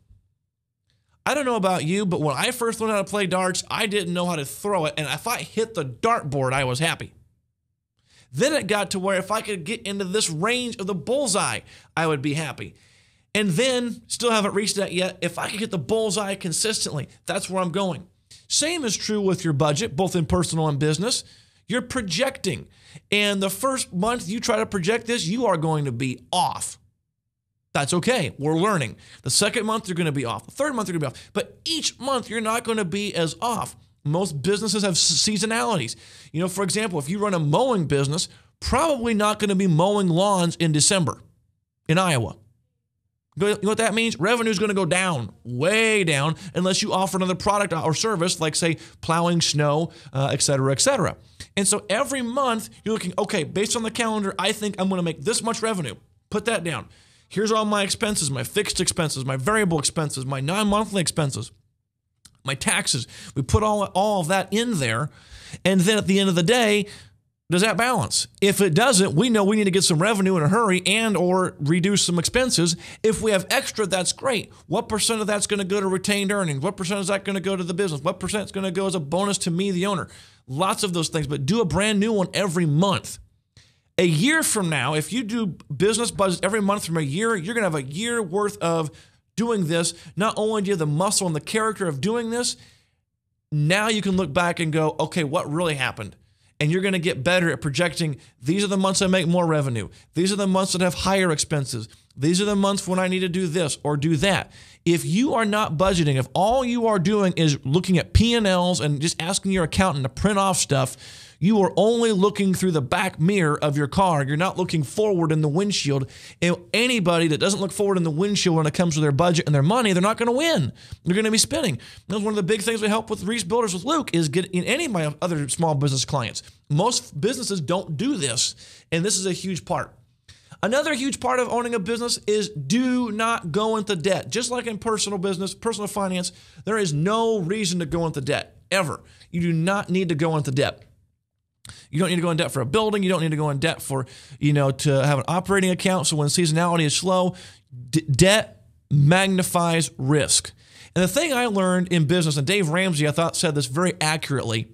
I don't know about you, but when I first learned how to play darts, I didn't know how to throw it, and if I hit the dartboard, I was happy. Then it got to where if I could get into this range of the bullseye, I would be happy. And then, still haven't reached that yet, if I could get the bullseye consistently, that's where I'm going. Same is true with your budget, both in personal and business. You're projecting. And the first month you try to project this, you are going to be off. That's okay. We're learning. The second month, you're going to be off. The third month, you're going to be off. But each month, you're not going to be as off. Most businesses have seasonalities. You know, for example, if you run a mowing business, probably not going to be mowing lawns in December in Iowa. You know what that means? Revenue is going to go down, way down, unless you offer another product or service like, say, plowing snow, et cetera, et cetera. And so every month, you're looking, okay, based on the calendar, I think I'm going to make this much revenue. Put that down. Here's all my expenses, my fixed expenses, my variable expenses, my non-monthly expenses, my taxes. We put all of that in there. And then at the end of the day, does that balance? If it doesn't, we know we need to get some revenue in a hurry and or reduce some expenses. If we have extra, that's great. What percent of that's going to go to retained earnings? What percent is that going to go to the business? What percent is going to go as a bonus to me, the owner? Lots of those things, but do a brand new one every month. A year from now, if you do business budgets every month from a year, you're going to have a year worth of doing this. Not only do you have the muscle and the character of doing this, now you can look back and go, okay, what really happened? And you're going to get better at projecting, these are the months I make more revenue. These are the months that have higher expenses. These are the months when I need to do this or do that. If you are not budgeting, if all you are doing is looking at P&Ls and just asking your accountant to print off stuff, you are only looking through the back mirror of your car. You're not looking forward in the windshield. And anybody that doesn't look forward in the windshield when it comes to their budget and their money, they're not going to win. They're going to be spinning. That's one of the big things we help with Reese Builders with Luke is get in any of my other small business clients. Most businesses don't do this, and this is a huge part. Another huge part of owning a business is do not go into debt. Just like in personal business, personal finance, there is no reason to go into debt, ever. You do not need to go into debt. You don't need to go in debt for a building. You don't need to go in debt for, to have an operating account. So when seasonality is slow, debt magnifies risk. And the thing I learned in business, and Dave Ramsey, I thought, said this very accurately,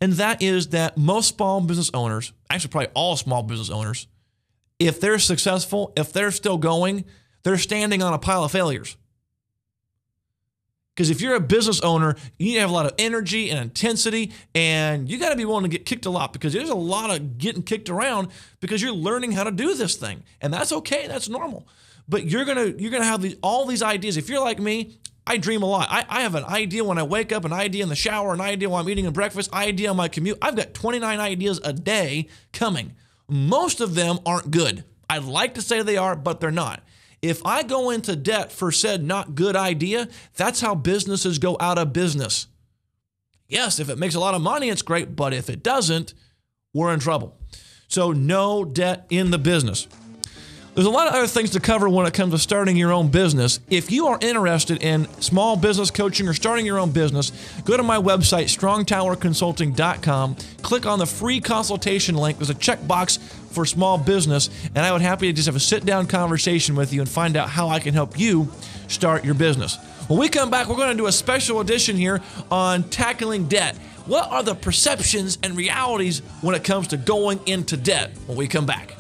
and that is that most small business owners, actually probably all small business owners, if they're successful, if they're still going, they're standing on a pile of failures. Because if you're a business owner, you need to have a lot of energy and intensity, and you got to be willing to get kicked a lot because there's a lot of getting kicked around because you're learning how to do this thing, and that's okay, that's normal. But you're gonna have all these ideas. If you're like me, I dream a lot. I have an idea when I wake up, an idea in the shower, an idea while I'm eating breakfast, idea on my commute. I've got 29 ideas a day coming. Most of them aren't good. I'd like to say they are, but they're not. If I go into debt for said not good idea, that's how businesses go out of business. Yes, if it makes a lot of money, it's great, but if it doesn't, we're in trouble. So no debt in the business. There's a lot of other things to cover when it comes to starting your own business. If you are interested in small business coaching or starting your own business, go to my website, strongtowerconsulting.com. Click on the free consultation link. There's a checkbox for small business, and I would happy to just have a sit-down conversation with you and find out how I can help you start your business. When we come back, we're going to do a special edition here on tackling debt. What are the perceptions and realities when it comes to going into debt when we come back?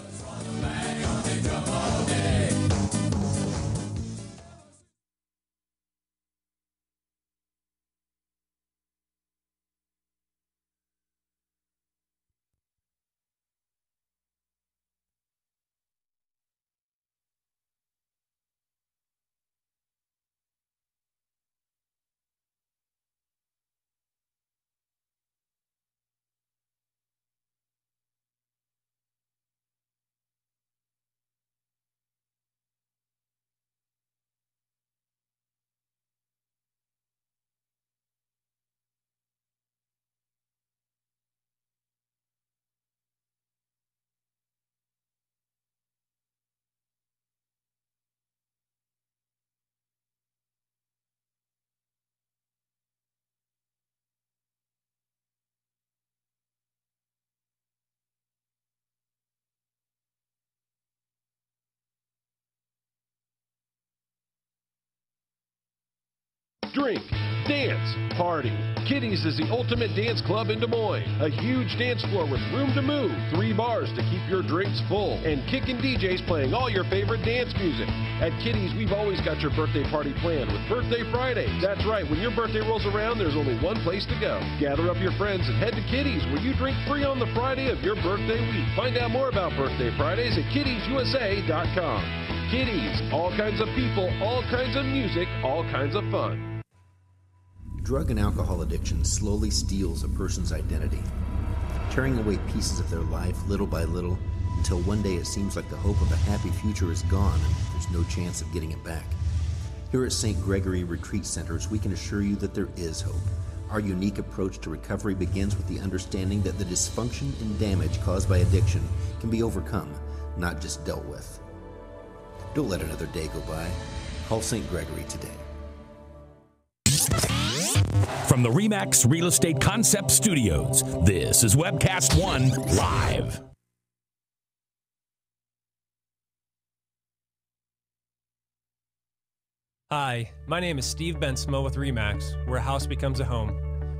drink, dance, party. Kitty's is the ultimate dance club in Des Moines. A huge dance floor with room to move, 3 bars to keep your drinks full, and kickin' DJs playing all your favorite dance music. At Kitty's, we've always got your birthday party planned with Birthday Fridays. That's right, when your birthday rolls around, there's only one place to go. Gather up your friends and head to Kitty's, where you drink free on the Friday of your birthday week. Find out more about Birthday Fridays at kittiesusa.com. Kitty's, all kinds of people, all kinds of music, all kinds of fun. Drug and alcohol addiction slowly steals a person's identity, tearing away pieces of their life little by little until one day it seems like the hope of a happy future is gone and there's no chance of getting it back. Here at St. Gregory Retreat Centers, we can assure you that there is hope. Our unique approach to recovery begins with the understanding that the dysfunction and damage caused by addiction can be overcome, not just dealt with. Don't let another day go by. Call St. Gregory today. From the RE/MAX Real Estate Concept Studios, this is Webcast One Live. Hi, my name is Steve Bensmo with RE/MAX, where a house becomes a home.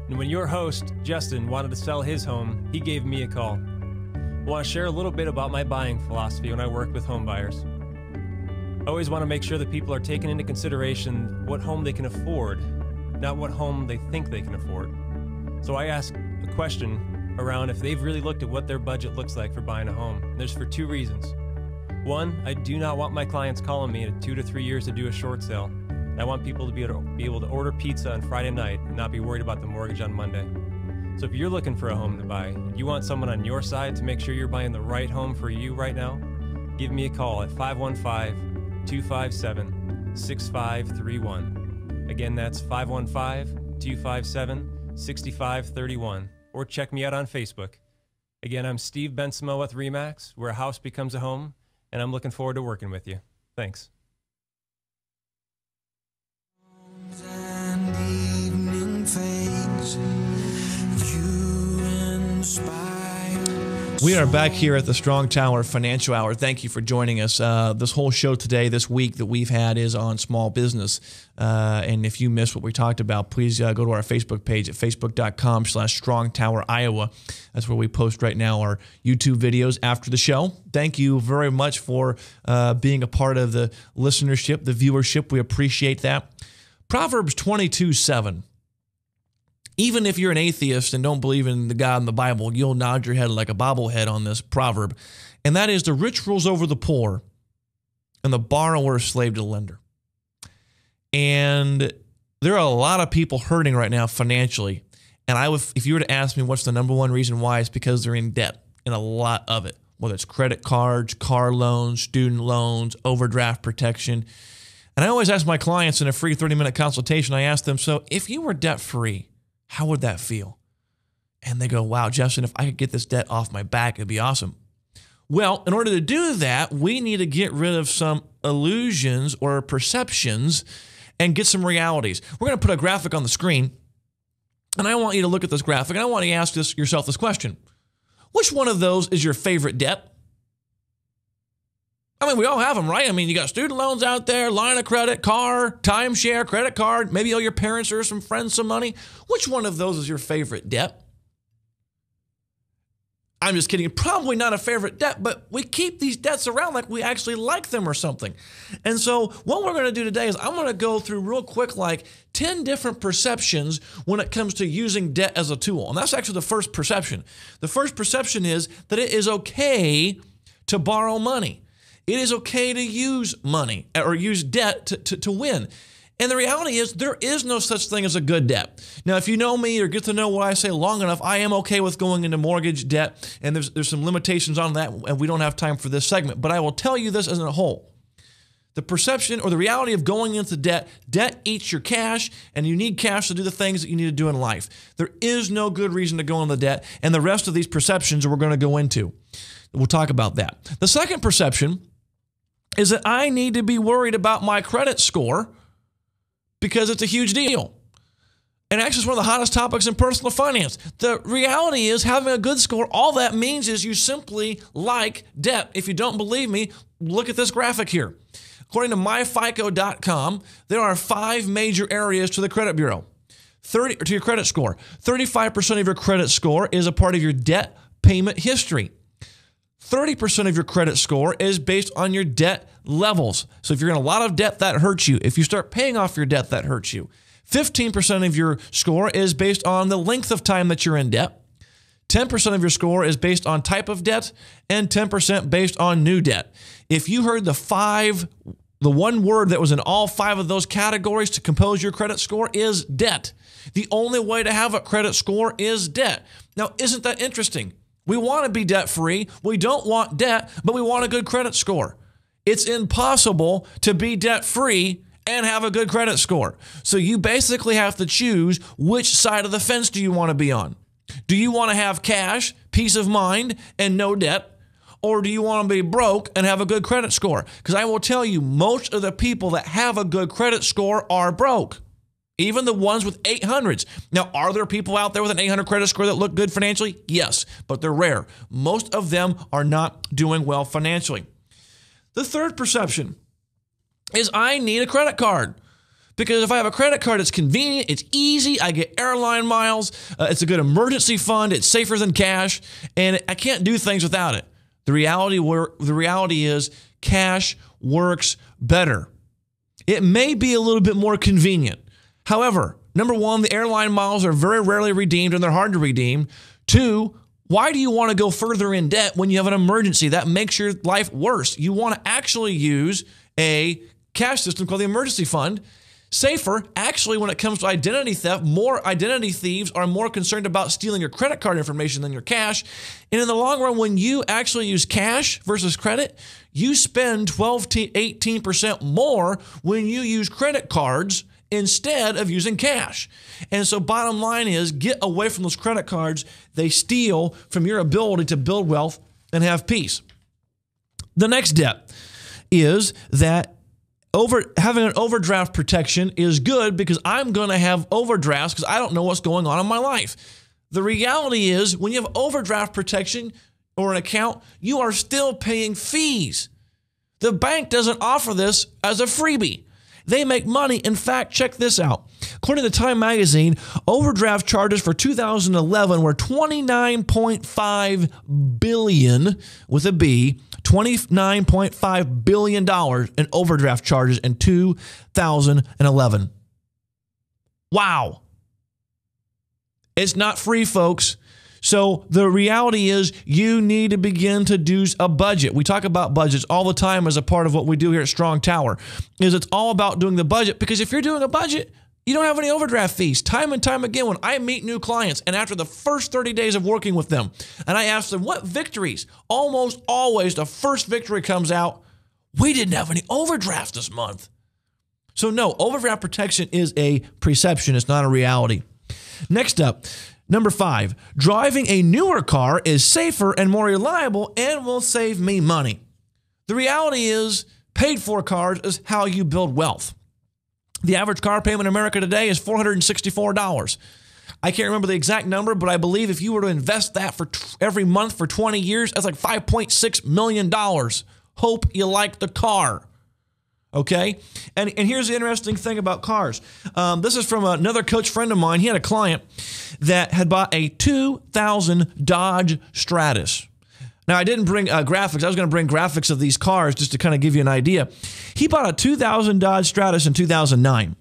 And when your host, Justin, wanted to sell his home, he gave me a call. I want to share a little bit about my buying philosophy when I work with home buyers. I always want to make sure that people are taking into consideration what home they can afford, not what home they think they can afford. So I ask a question around if they've really looked at what their budget looks like for buying a home. And there's for 2 reasons. One, I do not want my clients calling me in 2 to 3 years to do a short sale. I want people to be able to order pizza on Friday night and not be worried about the mortgage on Monday. So if you're looking for a home to buy, and you want someone on your side to make sure you're buying the right home for you right now, give me a call at 515-257-6531. Again, that's 515-257-6531. Or check me out on Facebook. Again, I'm Steve Bensmo with RE/MAX, where a house becomes a home, and I'm looking forward to working with you. Thanks. And evening fades, you inspire. We are back here at the Strong Tower Financial Hour. Thank you for joining us. This whole show today, this week that we've had is on small business. And if you missed what we talked about, please go to our Facebook page at facebook.com/StrongTowerIowa. That's where we post right now our YouTube videos after the show. Thank you very much for being a part of the listenership, the viewership. We appreciate that. Proverbs 22:7. Even if you're an atheist and don't believe in the God in the Bible, you'll nod your head like a bobblehead on this proverb. And that is, the rich rules over the poor and the borrower is slave to the lender. And there are a lot of people hurting right now financially. And if you were to ask me what's the number one reason why, it's because they're in debt, and a lot of it, whether it's credit cards, car loans, student loans, overdraft protection. And I always ask my clients in a free 30-minute consultation, I ask them, so if you were debt-free, how would that feel? And they go, wow, Justin, if I could get this debt off my back, it'd be awesome. Well, in order to do that, we need to get rid of some illusions or perceptions and get some realities. We're going to put a graphic on the screen, and I want you to look at this graphic, and I want you to ask yourself this question. Which one of those is your favorite debt? I mean, we all have them, right? I mean, you got student loans out there, line of credit, car, timeshare, credit card. Maybe you owe your parents or some friends some money. Which one of those is your favorite debt? I'm just kidding. Probably not a favorite debt, but we keep these debts around like we actually like them or something. And so what we're going to do today is I'm going to go through real quick like 10 different perceptions when it comes to using debt as a tool. And that's actually the first perception. The first perception is that it is okay to borrow money. It is okay to use money or use debt to win. And the reality is there is no such thing as a good debt. Now, if you know me or get to know what I say long enough, I am okay with going into mortgage debt, and there's some limitations on that, and we don't have time for this segment. But I will tell you this as a whole. The perception or the reality of going into debt eats your cash, and you need cash to do the things that you need to do in life. There is no good reason to go into debt, and the rest of these perceptions we're going to go into. We'll talk about that. The second perception is that I need to be worried about my credit score because it's a huge deal. And actually, it's one of the hottest topics in personal finance. The reality is having a good score, all that means is you simply like debt. If you don't believe me, look at this graphic here. According to myfico.com, there are 5 major areas to the credit bureau. To your credit score. 35% of your credit score is a part of your debt payment history. 30% of your credit score is based on your debt levels. So if you're in a lot of debt, that hurts you. If you start paying off your debt, that hurts you. 15% of your score is based on the length of time that you're in debt. 10% of your score is based on type of debt, and 10% based on new debt. If you heard the one word that was in all 5 of those categories to compose your credit score is debt. The only way to have a credit score is debt. Now, isn't that interesting? We want to be debt-free. We don't want debt, but we want a good credit score. It's impossible to be debt-free and have a good credit score. So you basically have to choose which side of the fence do you want to be on. Do you want to have cash, peace of mind, and no debt? Or do you want to be broke and have a good credit score? Because I will tell you, most of the people that have a good credit score are broke. Even the ones with 800s. Now, are there people out there with an 800 credit score that look good financially? Yes, but they're rare. Most of them are not doing well financially. The third perception is I need a credit card. Because if I have a credit card, it's convenient, it's easy, I get airline miles, it's a good emergency fund, it's safer than cash, and I can't do things without it. The reality is cash works better. It may be a little bit more convenient. However, number 1, the airline miles are very rarely redeemed and they're hard to redeem. 2, why do you want to go further in debt when you have an emergency? That makes your life worse. You want to actually use a cash system called the emergency fund. Safer, actually, when it comes to identity theft, more identity thieves are more concerned about stealing your credit card information than your cash. And in the long run, when you actually use cash versus credit, you spend 12 to 18% more when you use credit cards instead of using cash. And so bottom line is, get away from those credit cards. They steal from your ability to build wealth and have peace. The next debt is that having an overdraft protection is good because I'm going to have overdrafts because I don't know what's going on in my life. The reality is when you have overdraft protection or an account, you are still paying fees. The bank doesn't offer this as a freebie. They make money. In fact, check this out. According to Time Magazine, overdraft charges for 2011 were $29.5 billion with a B, $29.5 billion in overdraft charges in 2011. Wow. It's not free, folks. So the reality is you need to begin to do a budget. We talk about budgets all the time as a part of what we do here at Strong Tower. It's all about doing the budget, because if you're doing a budget, you don't have any overdraft fees. Time and time again, when I meet new clients and after the first 30 days of working with them, and I ask them what victories, almost always the first victory comes out, we didn't have any overdrafts this month. So no, overdraft protection is a perception. It's not a reality. Next up, number 5, driving a newer car is safer and more reliable and will save me money. The reality is paid for cars is how you build wealth. The average car payment in America today is $464. I can't remember the exact number, but I believe if you were to invest that for every month for 20 years, that's like $5.6 million. Hope you like the car. Okay? And here's the interesting thing about cars. This is from another coach friend of mine. He had a client that had bought a 2000 Dodge Stratus. Now, I didn't bring graphics. I was going to bring graphics of these cars just to kind of give you an idea. He bought a 2000 Dodge Stratus in 2009.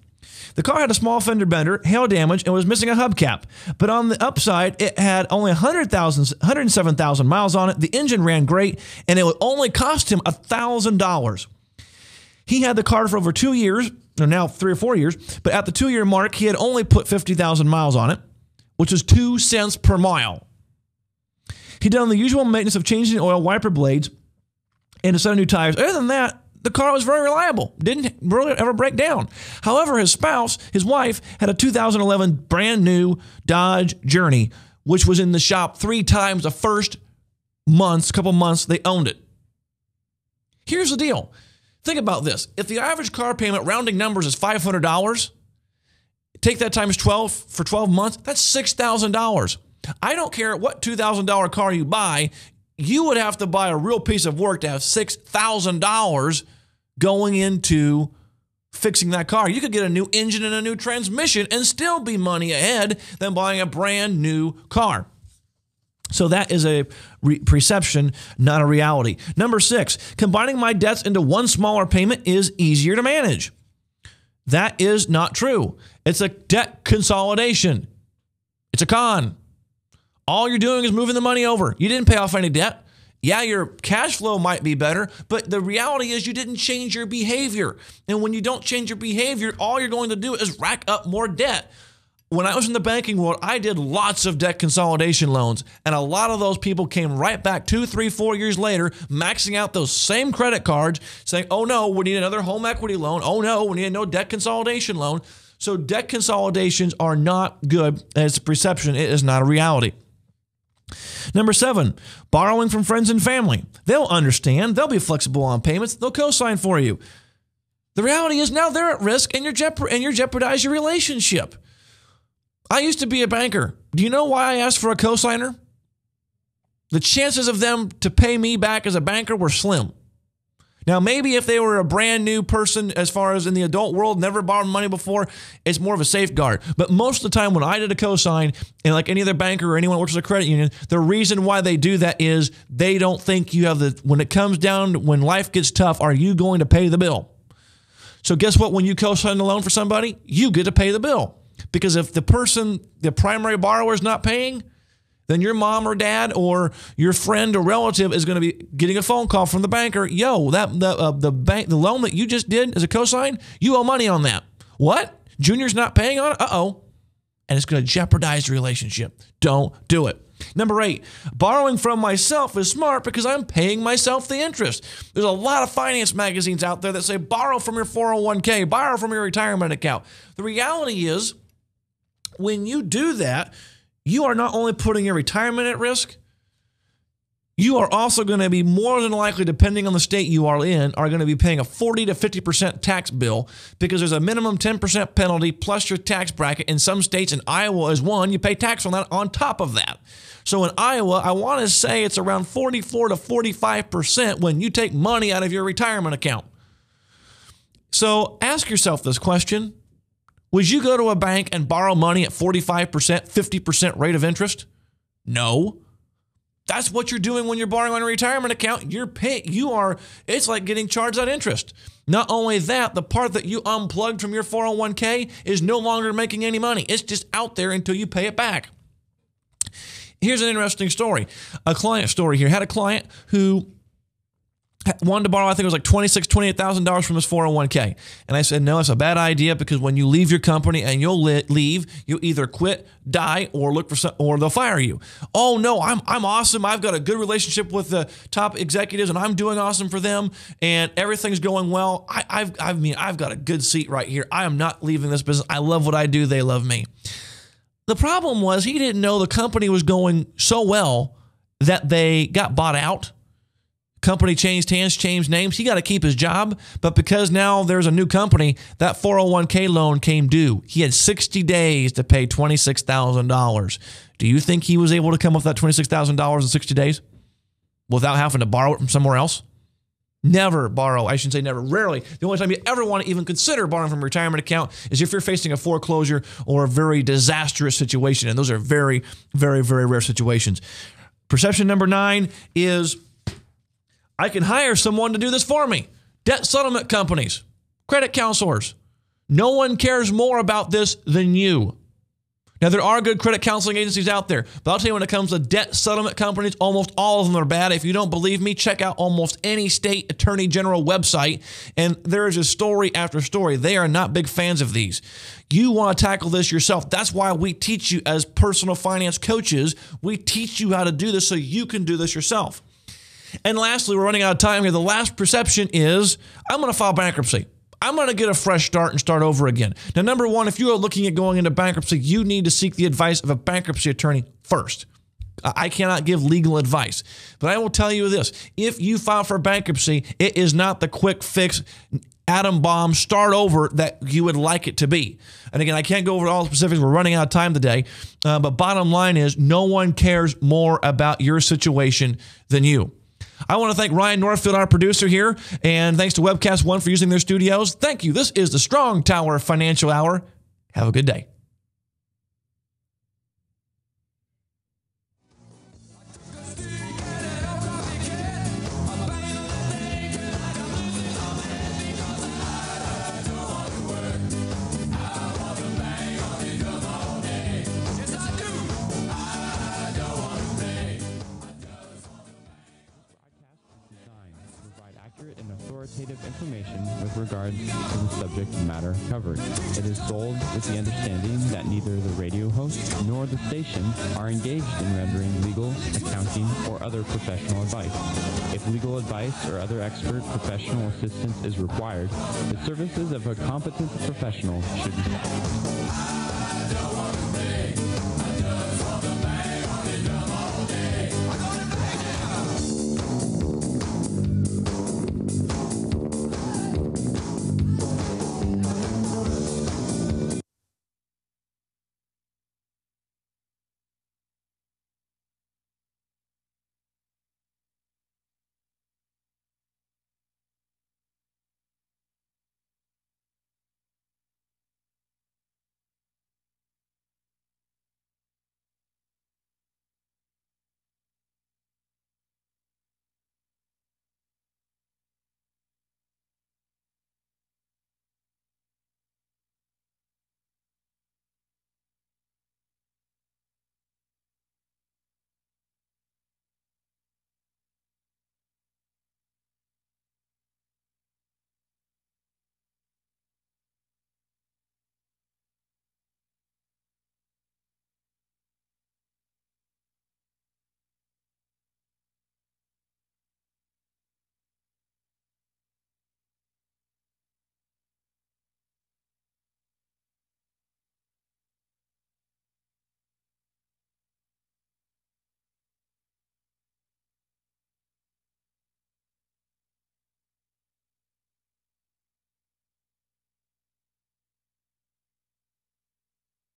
The car had a small fender bender, hail damage, and was missing a hubcap. But on the upside, it had only 107,000 miles on it. The engine ran great, and it would only cost him $1,000. He had the car for over 2 years, or now 3 or 4 years, but at the 2-year mark, he had only put 50,000 miles on it, which is 2 cents per mile. He done the usual maintenance of changing oil, wiper blades, and a set of new tires. Other than that, the car was very reliable. Didn't really ever break down. However, his spouse, his wife, had a 2011 brand new Dodge Journey, which was in the shop 3 times the first couple months they owned it. Here's the deal. Think about this. If the average car payment, rounding numbers, is $500, take that times 12 for 12 months, that's $6,000. I don't care what $2,000 car you buy, you would have to buy a real piece of work to have $6,000 going into fixing that car. You could get a new engine and a new transmission and still be money ahead than buying a brand new car. So that is a perception, not a reality. Number 6, combining my debts into one smaller payment is easier to manage. That is not true. It's a debt consolidation. It's a con. All you're doing is moving the money over. You didn't pay off any debt. Yeah, your cash flow might be better, but the reality is you didn't change your behavior. And when you don't change your behavior, all you're going to do is rack up more debt. When I was in the banking world, I did lots of debt consolidation loans, and a lot of those people came right back 2, 3, 4 years later, maxing out those same credit cards, saying, oh no, we need another home equity loan. Oh no, we need no debt consolidation loan. So debt consolidations are not good. It's a perception. It is not a reality. Number 7, borrowing from friends and family. They'll understand. They'll be flexible on payments. They'll co-sign for you. The reality is now they're at risk and you're jeopardize your relationship. I used to be a banker. Do you know why I asked for a co-signer? The chances of them to pay me back as a banker were slim. Now, maybe if they were a brand new person as far as in the adult world, never borrowed money before, it's more of a safeguard. But most of the time when I did a cosign, and like any other banker or anyone who works at a credit union, the reason why they do that is they don't think you have when it comes down, when life gets tough, are you going to pay the bill? So guess what? When you co-sign a loan for somebody, you get to pay the bill. Because if the primary borrower is not paying, then your mom or dad or your friend or relative is going to be getting a phone call from the banker. Yo, the loan that you just did as a cosign, you owe money on that. What? Junior's not paying on it? Uh-oh. And it's going to jeopardize the relationship. Don't do it. Number 8, borrowing from myself is smart because I'm paying myself the interest. There's a lot of finance magazines out there that say borrow from your 401k, borrow from your retirement account. The reality is when you do that, you are not only putting your retirement at risk, you are also going to be more than likely, depending on the state you are in, are going to be paying a 40 to 50% tax bill because there's a minimum 10% penalty plus your tax bracket. In some states, in Iowa is one, you pay tax on that on top of that. So in Iowa, I want to say it's around 44 to 45% when you take money out of your retirement account. So ask yourself this question. Would you go to a bank and borrow money at 45%, 50% rate of interest? No. That's what you're doing when you're borrowing on a retirement account. It's like getting charged that interest. Not only that, the part that you unplugged from your 401k is no longer making any money. It's just out there until you pay it back. Here's an interesting story. A client story here. Had a client who wanted to borrow, I think it was like $28,000 from his 401k. And I said, no, it's a bad idea because when you leave your company and you'll leave, you'll either quit, die, or look for or they'll fire you. Oh no, I'm awesome. I've got a good relationship with the top executives and I'm doing awesome for them and everything's going well. I've got a good seat right here. I am not leaving this business. I love what I do. They love me. The problem was he didn't know the company was going so well that they got bought out. Company changed hands, changed names. He got to keep his job, but because now there's a new company, that 401k loan came due. He had 60 days to pay $26,000. Do you think he was able to come up with that $26,000 in 60 days without having to borrow it from somewhere else? Never borrow. I shouldn't say never. Rarely. The only time you ever want to even consider borrowing from a retirement account is if you're facing a foreclosure or a very disastrous situation, and those are very, very, very rare situations. Perception number 9 is I can hire someone to do this for me. Debt settlement companies, credit counselors. No one cares more about this than you. Now, there are good credit counseling agencies out there, but I'll tell you when it comes to debt settlement companies, almost all of them are bad. If you don't believe me, check out almost any state attorney general website, and there is a story after story. They are not big fans of these. You want to tackle this yourself. That's why we teach you as personal finance coaches. We teach you how to do this so you can do this yourself. And lastly, we're running out of time here. The last perception is I'm going to file bankruptcy. I'm going to get a fresh start and start over again. Now, number 1, if you are looking at going into bankruptcy, you need to seek the advice of a bankruptcy attorney first. I cannot give legal advice, but I will tell you this. If you file for bankruptcy, it is not the quick fix, atom bomb, start over that you would like it to be. And again, I can't go over all the specifics. We're running out of time today. But bottom line is no one cares more about your situation than you. I want to thank Ryan Northfield, our producer here, and thanks to Webcast One for using their studios. Thank you. This is the Strong Tower Financial Hour. Have a good day. Information with regards to the subject matter covered. It is sold with the understanding that neither the radio host nor the station are engaged in rendering legal, accounting, or other professional advice. If legal advice or other expert professional assistance is required, the services of a competent professional should be